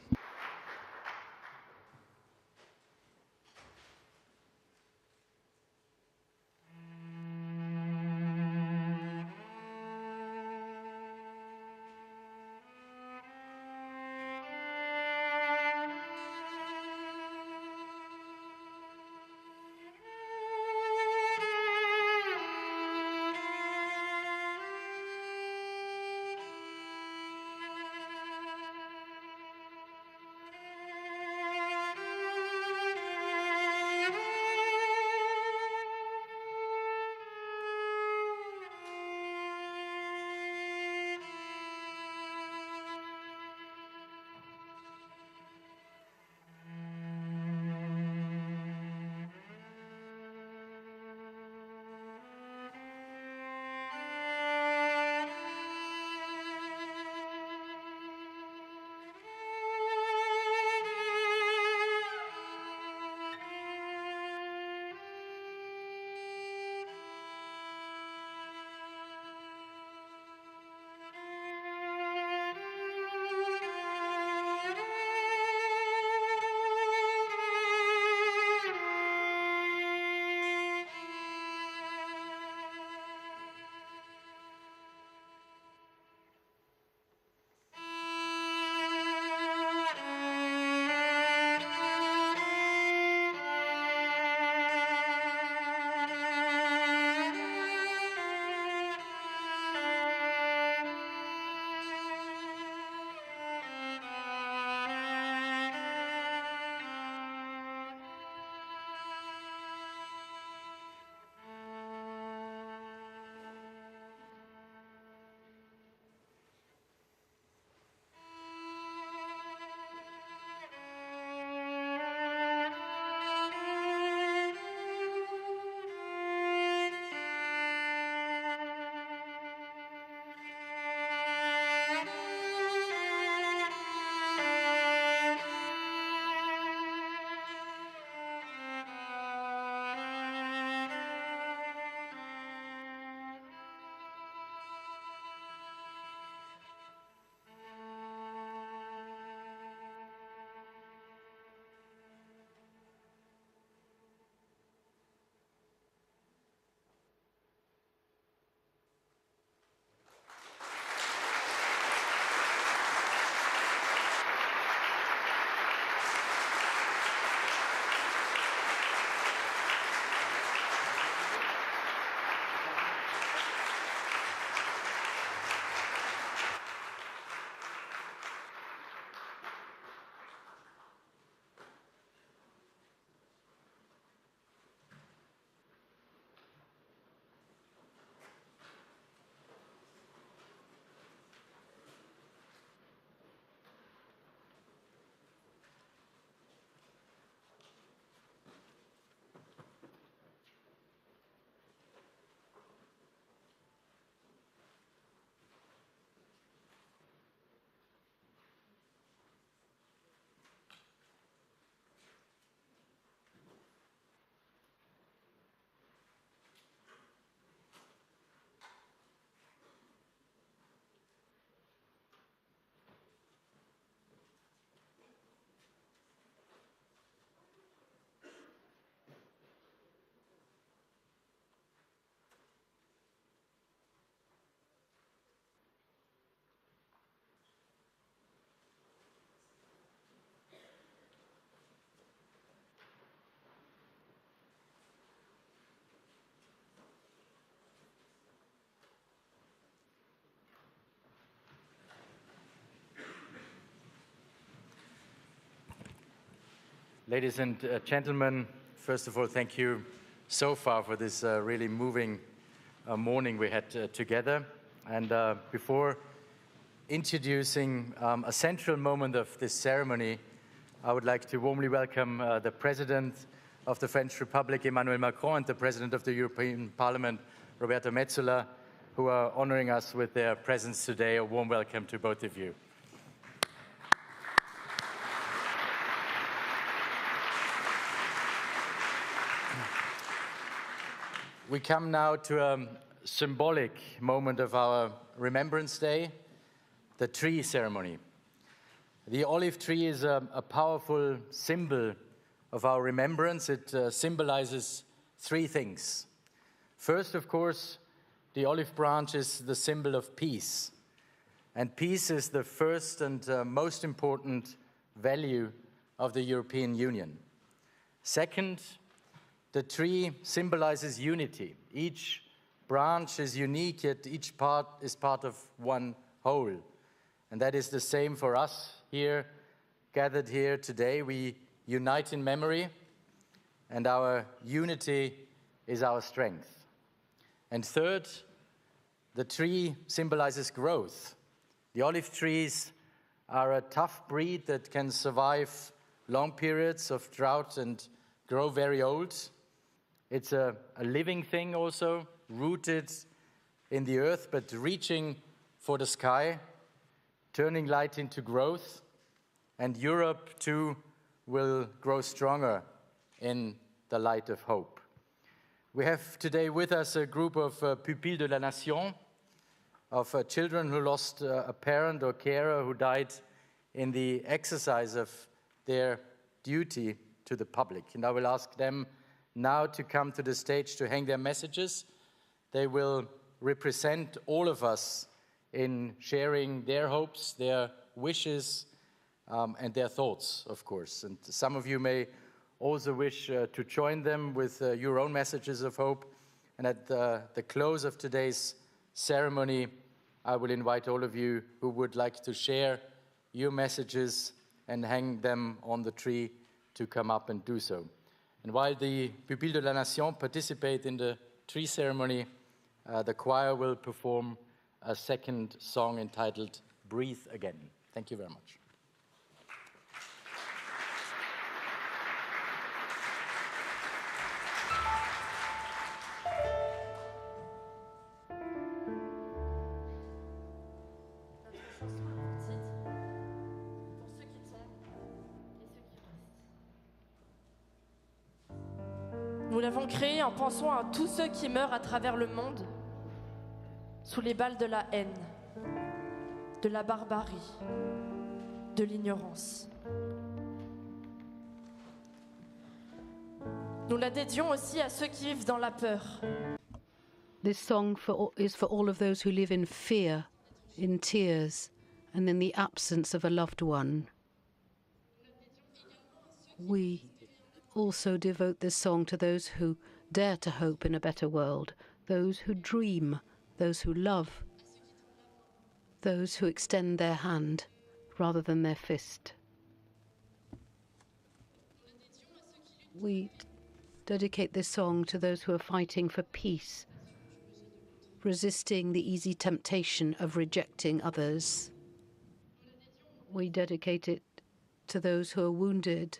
Ladies and gentlemen, first of all, thank you so far for this really moving morning we had together. And before introducing a central moment of this ceremony, I would like to warmly welcome the President of the French Republic, Emmanuel Macron, and the President of the European Parliament, Roberta Metsola, who are honoring us with their presence today. A warm welcome to both of you. We come now to a symbolic moment of our Remembrance Day, the tree ceremony. The olive tree is a powerful symbol of our remembrance. It symbolizes three things. First, of course, the olive branch is the symbol of peace. And peace is the first and most important value of the European Union. Second, the tree symbolizes unity. Each branch is unique, yet each part is part of one whole. And that is the same for us here, gathered here today. We unite in memory, and our unity is our strength. And third, the tree symbolizes growth. The olive trees are a tough breed that can survive long periods of drought and grow very old. It's a living thing also, rooted in the earth, but reaching for the sky, turning light into growth. And Europe, too, will grow stronger in the light of hope. We have today with us a group of pupilles de la nation, of children who lost a parent or carer who died in the exercise of their duty to the public. And I will ask them now to come to the stage to hang their messages. They will represent all of us in sharing their hopes, their wishes, and their thoughts, of course. And some of you may also wish to join them with your own messages of hope. And at the close of today's ceremony, I will invite all of you who would like to share your messages and hang them on the tree to come up and do so. And while the Pupilles de la Nation participate in the tree ceremony, the choir will perform a second song entitled Breathe Again. Thank you very much. Nous l'avons créé en pensant à tous ceux qui meurent à travers le monde sous les balles de la haine, de la barbarie, de l'ignorance. Nous la dédions aussi à ceux qui vivent dans la peur. This song is for all of those who live in fear, in tears, and in the absence of a loved one. We also devote this song to those who dare to hope in a better world, those who dream, those who love, those who extend their hand rather than their fist. We dedicate this song to those who are fighting for peace, resisting the easy temptation of rejecting others. We dedicate it to those who are wounded,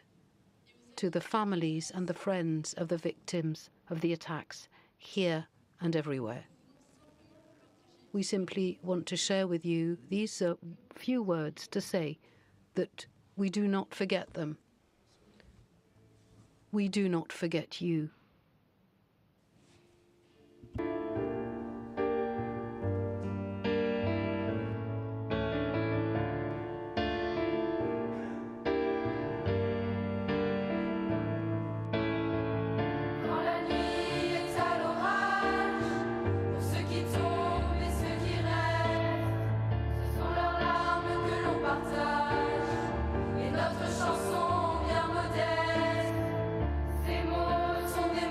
to the families and the friends of the victims of the attacks here and everywhere. We simply want to share with you these few words to say that we do not forget them. We do not forget you. Chanson bien modeste, ces mots sont des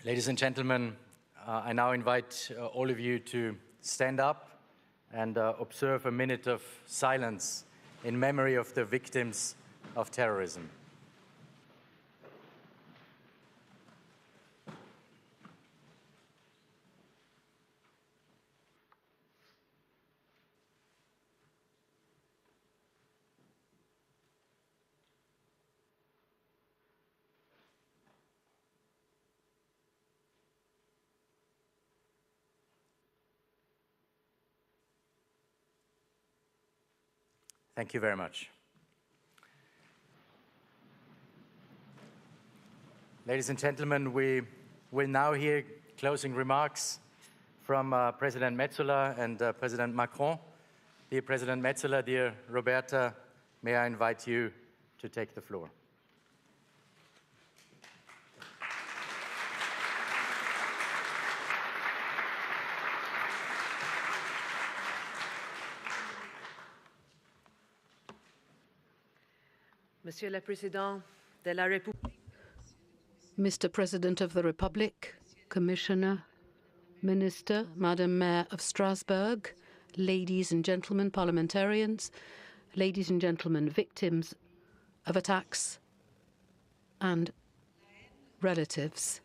Ladies and gentlemen, I now invite all of you to stand up and observe a minute of silence in memory of the victims of terrorism. Thank you very much. Ladies and gentlemen, we will now hear closing remarks from President Metsola and President Macron. Dear President Metsola, dear Roberta, may I invite you to take the floor. Monsieur le Président de la République. Mr. President of the Republic, Commissioner, Minister, Madam Mayor of Strasbourg, ladies and gentlemen parliamentarians, ladies and gentlemen victims of attacks and relatives.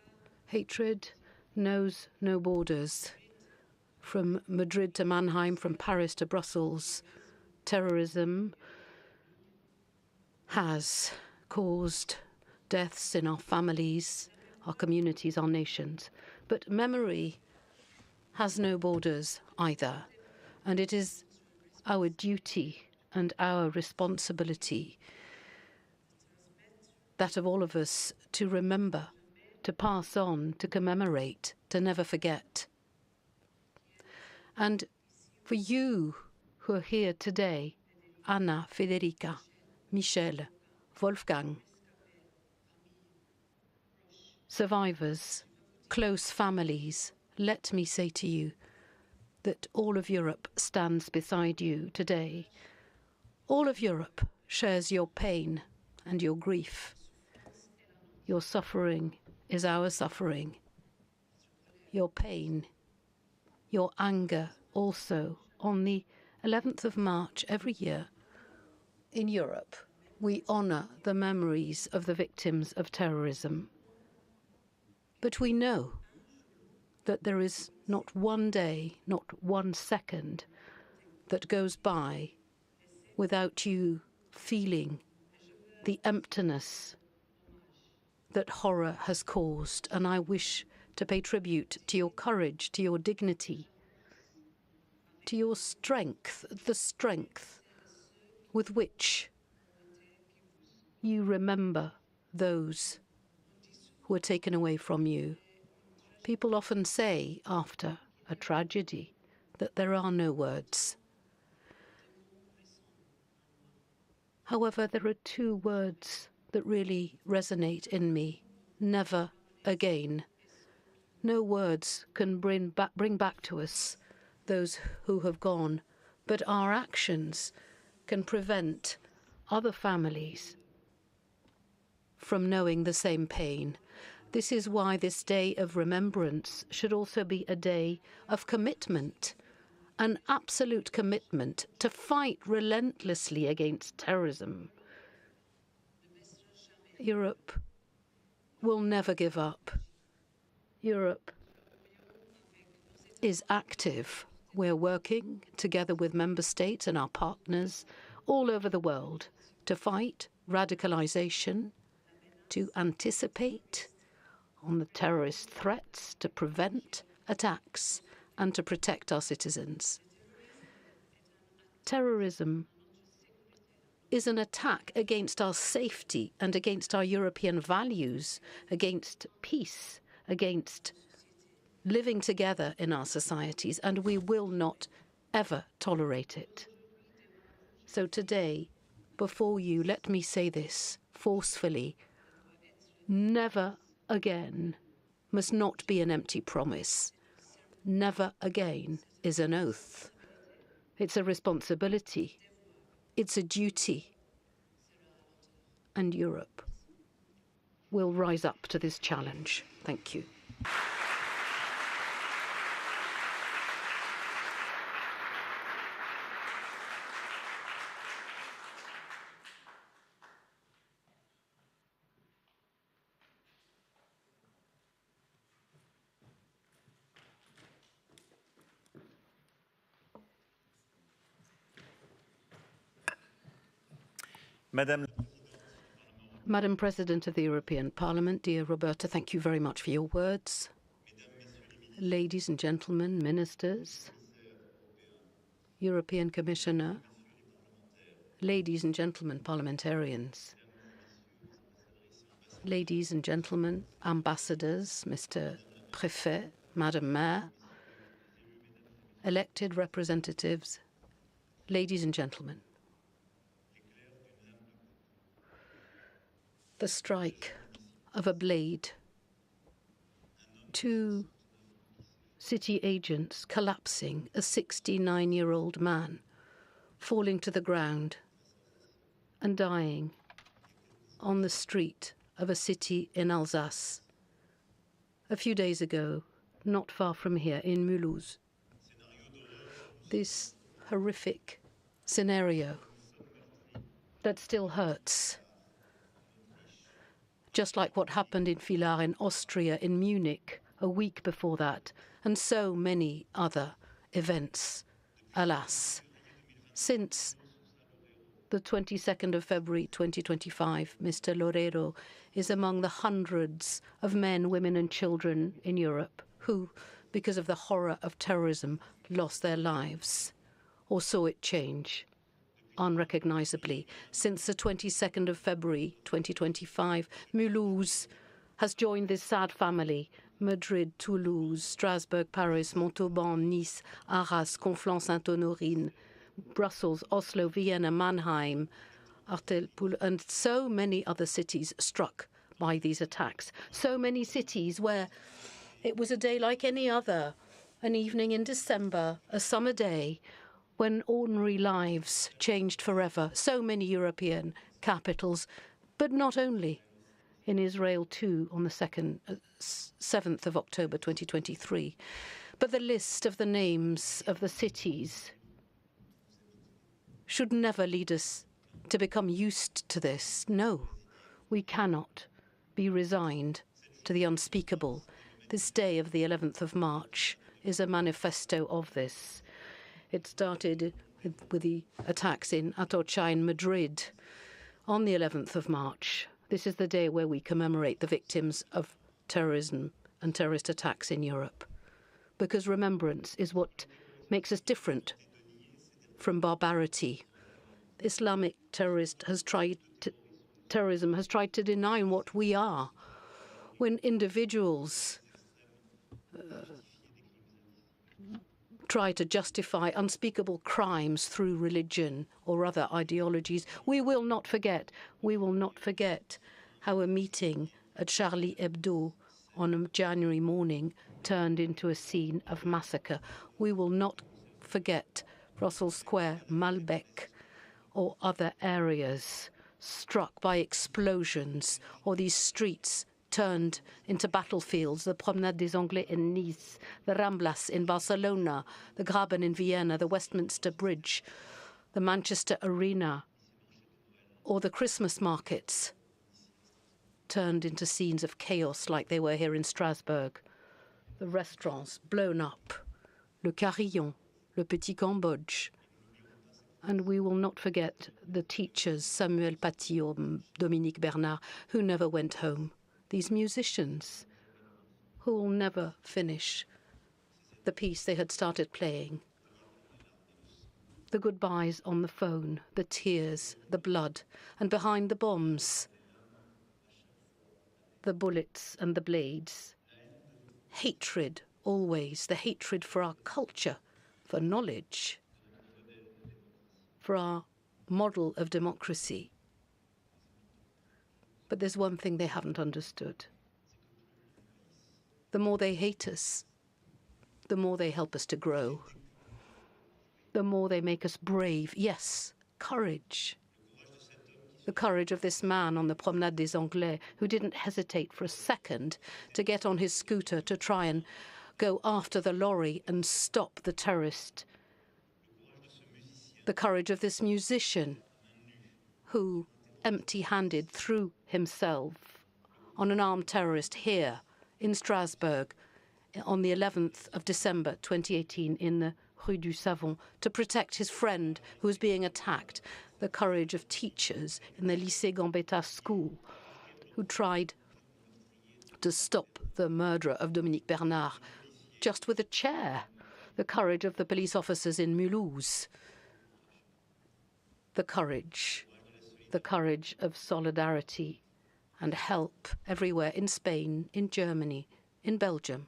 Hatred knows no borders. From Madrid to Mannheim, from Paris to Brussels, terrorism has caused deaths in our families, our communities, our nations. But memory has no borders either. And it is our duty and our responsibility, that of all of us, to remember, to pass on, to commemorate, to never forget. And for you who are here today, Anna, Federica, Michel, Wolfgang, survivors, close families, let me say to you that all of Europe stands beside you today. All of Europe shares your pain and your grief. Your suffering is our suffering. Your pain, your anger also. On the 11th of March every year, in Europe, we honour the memories of the victims of terrorism. But we know that there is not one day, not 1 second that goes by without you feeling the emptiness that horror has caused. And I wish to pay tribute to your courage, to your dignity, to your strength, the strength with which you remember those who were taken away from you. People often say after a tragedy that there are no words. However, there are 2 words that really resonate in me. Never again. No words can bring back to us those who have gone, but our actions can prevent other families from knowing the same pain. This is why this day of remembrance should also be a day of commitment, an absolute commitment to fight relentlessly against terrorism. Europe will never give up. Europe is active. We're working together with member states and our partners all over the world to fight radicalization, to anticipate on the terrorist threats, to prevent attacks, and to protect our citizens. Terrorism is an attack against our safety and against our European values, against peace, against living together in our societies, and we will not ever tolerate it. So today, before you, let me say this forcefully: never again must not be an empty promise. Never again is an oath. It's a responsibility. It's a duty. And Europe will rise up to this challenge. Thank you. Madam President of the European Parliament, dear Roberta, thank you very much for your words. Ladies and gentlemen, ministers, European Commissioner, ladies and gentlemen, parliamentarians, ladies and gentlemen, ambassadors, Mr. Préfet, Madam Mayor, elected representatives, ladies and gentlemen. The strike of a blade, 2 city agents collapsing, a 69-year-old man falling to the ground and dying on the street of a city in Alsace. A few days ago, not far from here, in Mulhouse. This horrific scenario that still hurts. Just like what happened in Villars in Austria, in Munich, a week before that, and so many other events, alas. Since the 22nd of February 2025, Mr. Loureiro is among the hundreds of men, women and children in Europe who, because of the horror of terrorism, lost their lives or saw it change unrecognizably. Since the 22nd of February 2025, Mulhouse has joined this sad family. Madrid, Toulouse, Strasbourg, Paris, Montauban, Nice, Arras, Conflans-Sainte-Honorine, Brussels, Oslo, Vienna, Mannheim, Artel, and so many other cities struck by these attacks. So many cities where it was a day like any other, an evening in December, a summer day, when ordinary lives changed forever. So many European capitals, but not only. In Israel too, on the 7th of October 2023. But the list of the names of the cities should never lead us to become used to this. No, we cannot be resigned to the unspeakable. This day of the 11th of March is a manifesto of this. It started with the attacks in Atocha in Madrid on the 11th of March. This is the day where we commemorate the victims of terrorism and terrorist attacks in Europe. Because remembrance is what makes us different from barbarity. Islamic terrorism has tried to deny what we are. When individuals try to justify unspeakable crimes through religion or other ideologies, we will not forget. We will not forget how a meeting at Charlie Hebdo on a January morning turned into a scene of massacre. We will not forget Russell Square, Malbec, or other areas struck by explosions, or these streets turned into battlefields, the Promenade des Anglais in Nice, the Ramblas in Barcelona, the Graben in Vienna, the Westminster Bridge, the Manchester Arena, or the Christmas markets turned into scenes of chaos like they were here in Strasbourg. The restaurants blown up, Le Carillon, Le Petit Cambodge. And we will not forget the teachers, Samuel Paty or Dominique Bernard, who never went home. These musicians who will never finish the piece they had started playing. The goodbyes on the phone, the tears, the blood, and behind the bombs, the bullets and the blades. Hatred, always, the hatred for our culture, for knowledge, for our model of democracy. But there's one thing they haven't understood. The more they hate us, the more they help us to grow. The more they make us brave. Yes, courage. the courage of this man on the Promenade des Anglais who didn't hesitate for a second to get on his scooter to try and go after the lorry and stop the terrorist. The courage of this musician who, empty-handed, threw himself on an armed terrorist here in Strasbourg on the 11th of December 2018 in the Rue du Savon to protect his friend who was being attacked. The courage of teachers in the Lycée Gambetta school who tried to stop the murderer of Dominique Bernard just with a chair. The courage of the police officers in Mulhouse. The courage of solidarity and help everywhere in Spain, in Germany, in Belgium.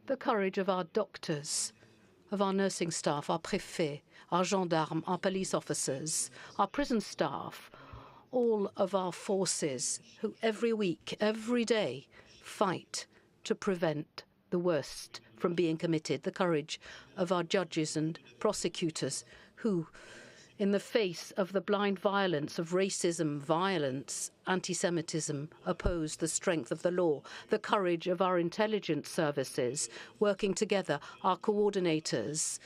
The courage of our doctors, of our nursing staff, our préfets, our gendarmes, our police officers, our prison staff, all of our forces who every week, every day, fight to prevent the worst from being committed. The courage of our judges and prosecutors who, in the face of the blind violence of racism, violence, anti-Semitism, oppose the strength of the law. The courage of our intelligence services working together, our coordinators,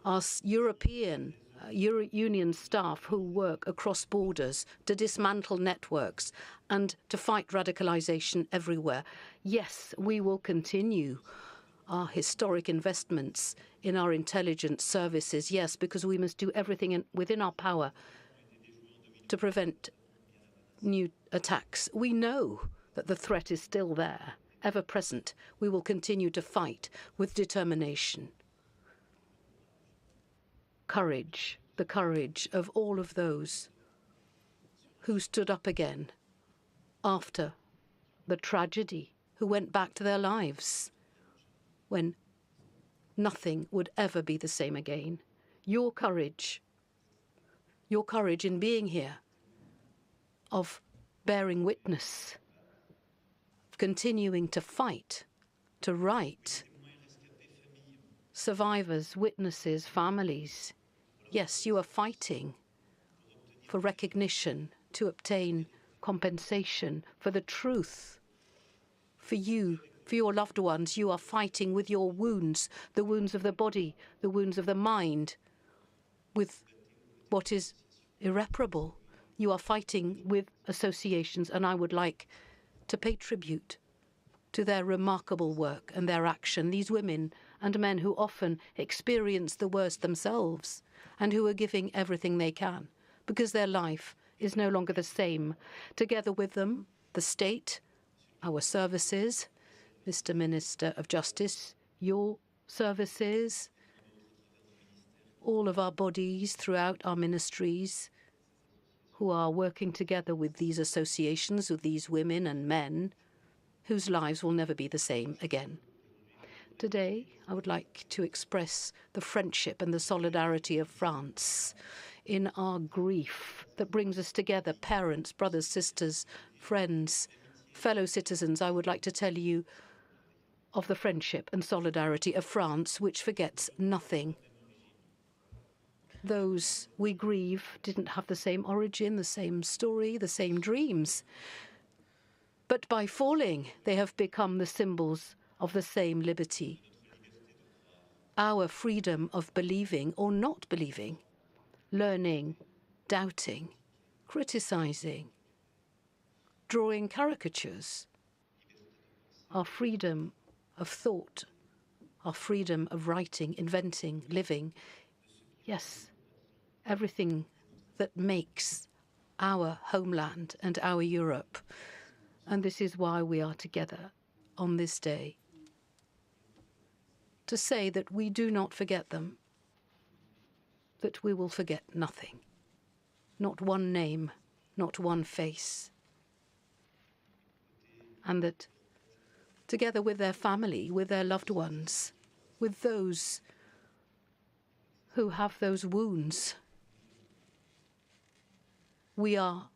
our European Union staff who work across borders to dismantle networks and to fight radicalization everywhere. Yes, we will continue our historic investments in our intelligence services, yes, because we must do everything within our power to prevent new attacks. We know that the threat is still there, ever present. We will continue to fight with determination. Courage, the courage of all of those who stood up again after the tragedy, who went back to their lives when nothing would ever be the same again. Your courage in being here, of bearing witness, of continuing to fight, to write. Survivors, witnesses, families, yes, you are fighting for recognition, to obtain compensation, for the truth, for you, for your loved ones. You are fighting with your wounds, the wounds of the body, the wounds of the mind, with what is irreparable. You are fighting with associations, and I would like to pay tribute to their remarkable work and their action. These women and men who often experience the worst themselves and who are giving everything they can because their life is no longer the same. Together with them, the state, our services, Mr. Minister of Justice, your services, all of our bodies throughout our ministries who are working together with these associations, with these women and men whose lives will never be the same again. Today, I would like to express the friendship and the solidarity of France in our grief that brings us together, parents, brothers, sisters, friends, fellow citizens. I would like to tell you of the friendship and solidarity of France, which forgets nothing. Those we grieve didn't have the same origin, the same story, the same dreams. But by falling, they have become the symbols of the same liberty. Our freedom of believing or not believing, learning, doubting, criticizing, drawing caricatures, our freedom of thought, our freedom of writing, inventing, living. Yes, everything that makes our homeland and our Europe. And this is why we are together on this day, to say that we do not forget them, that we will forget nothing, not one name, not one face, and that together with their family, with their loved ones, with those who have those wounds, we are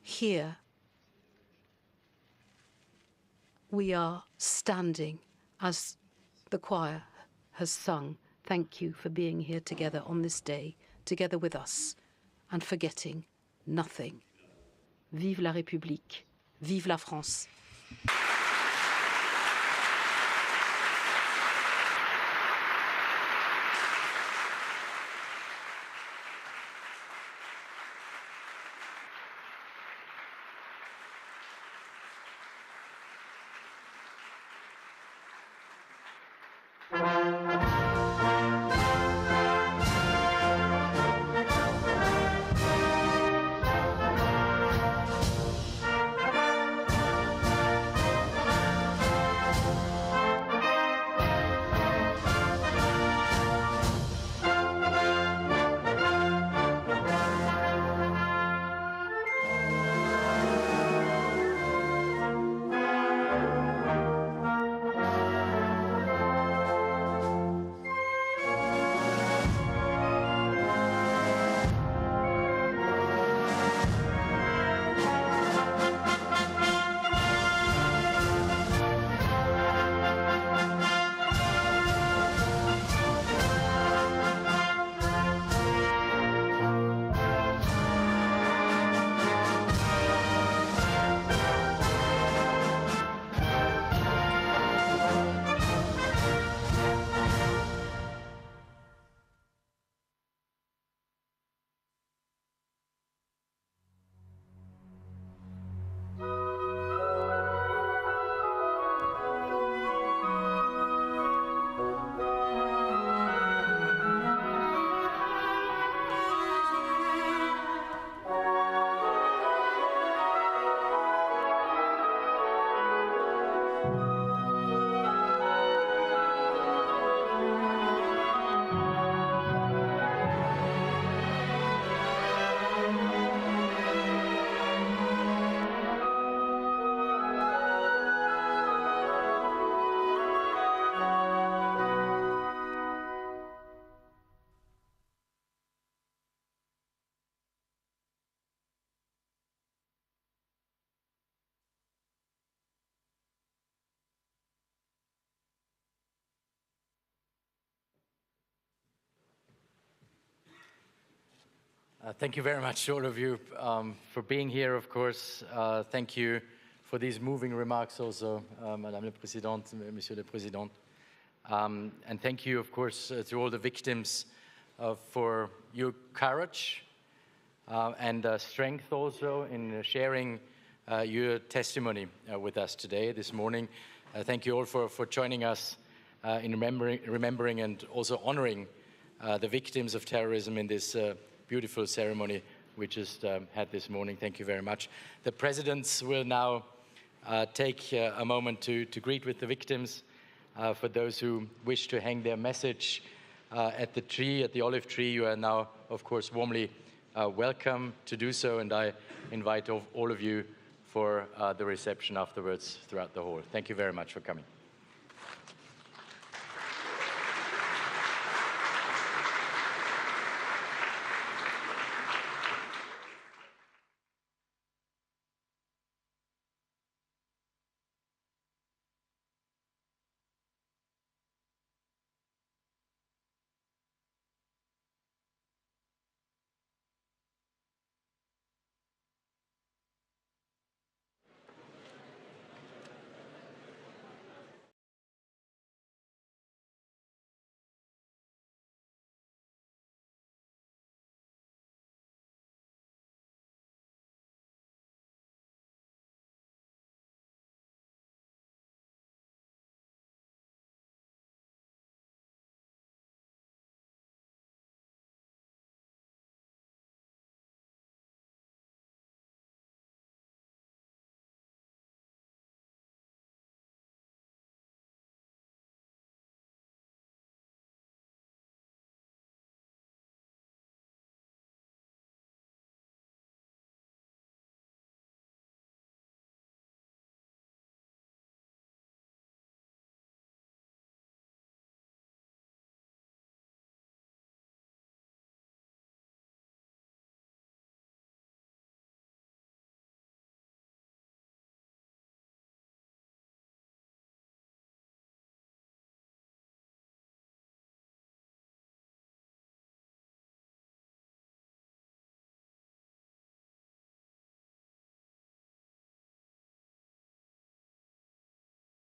here. We are standing as the choir has sung. Thank you for being here together on this day, together with us, and forgetting nothing. Vive la République. Vive la France. Thank you very much, all of you, for being here, of course. Thank you for these moving remarks also, Madame la Présidente, Monsieur le Président. And thank you, of course, to all the victims for your courage and strength also in sharing your testimony with us today, this morning. Thank you all for joining us in remembering and also honoring the victims of terrorism in this beautiful ceremony we just had this morning. Thank you very much. The presidents will now take a moment to greet with the victims. For those who wish to hang their message at the tree, at the olive tree, you are now, of course, warmly welcome to do so, and I invite all of you for the reception afterwards throughout the hall. Thank you very much for coming.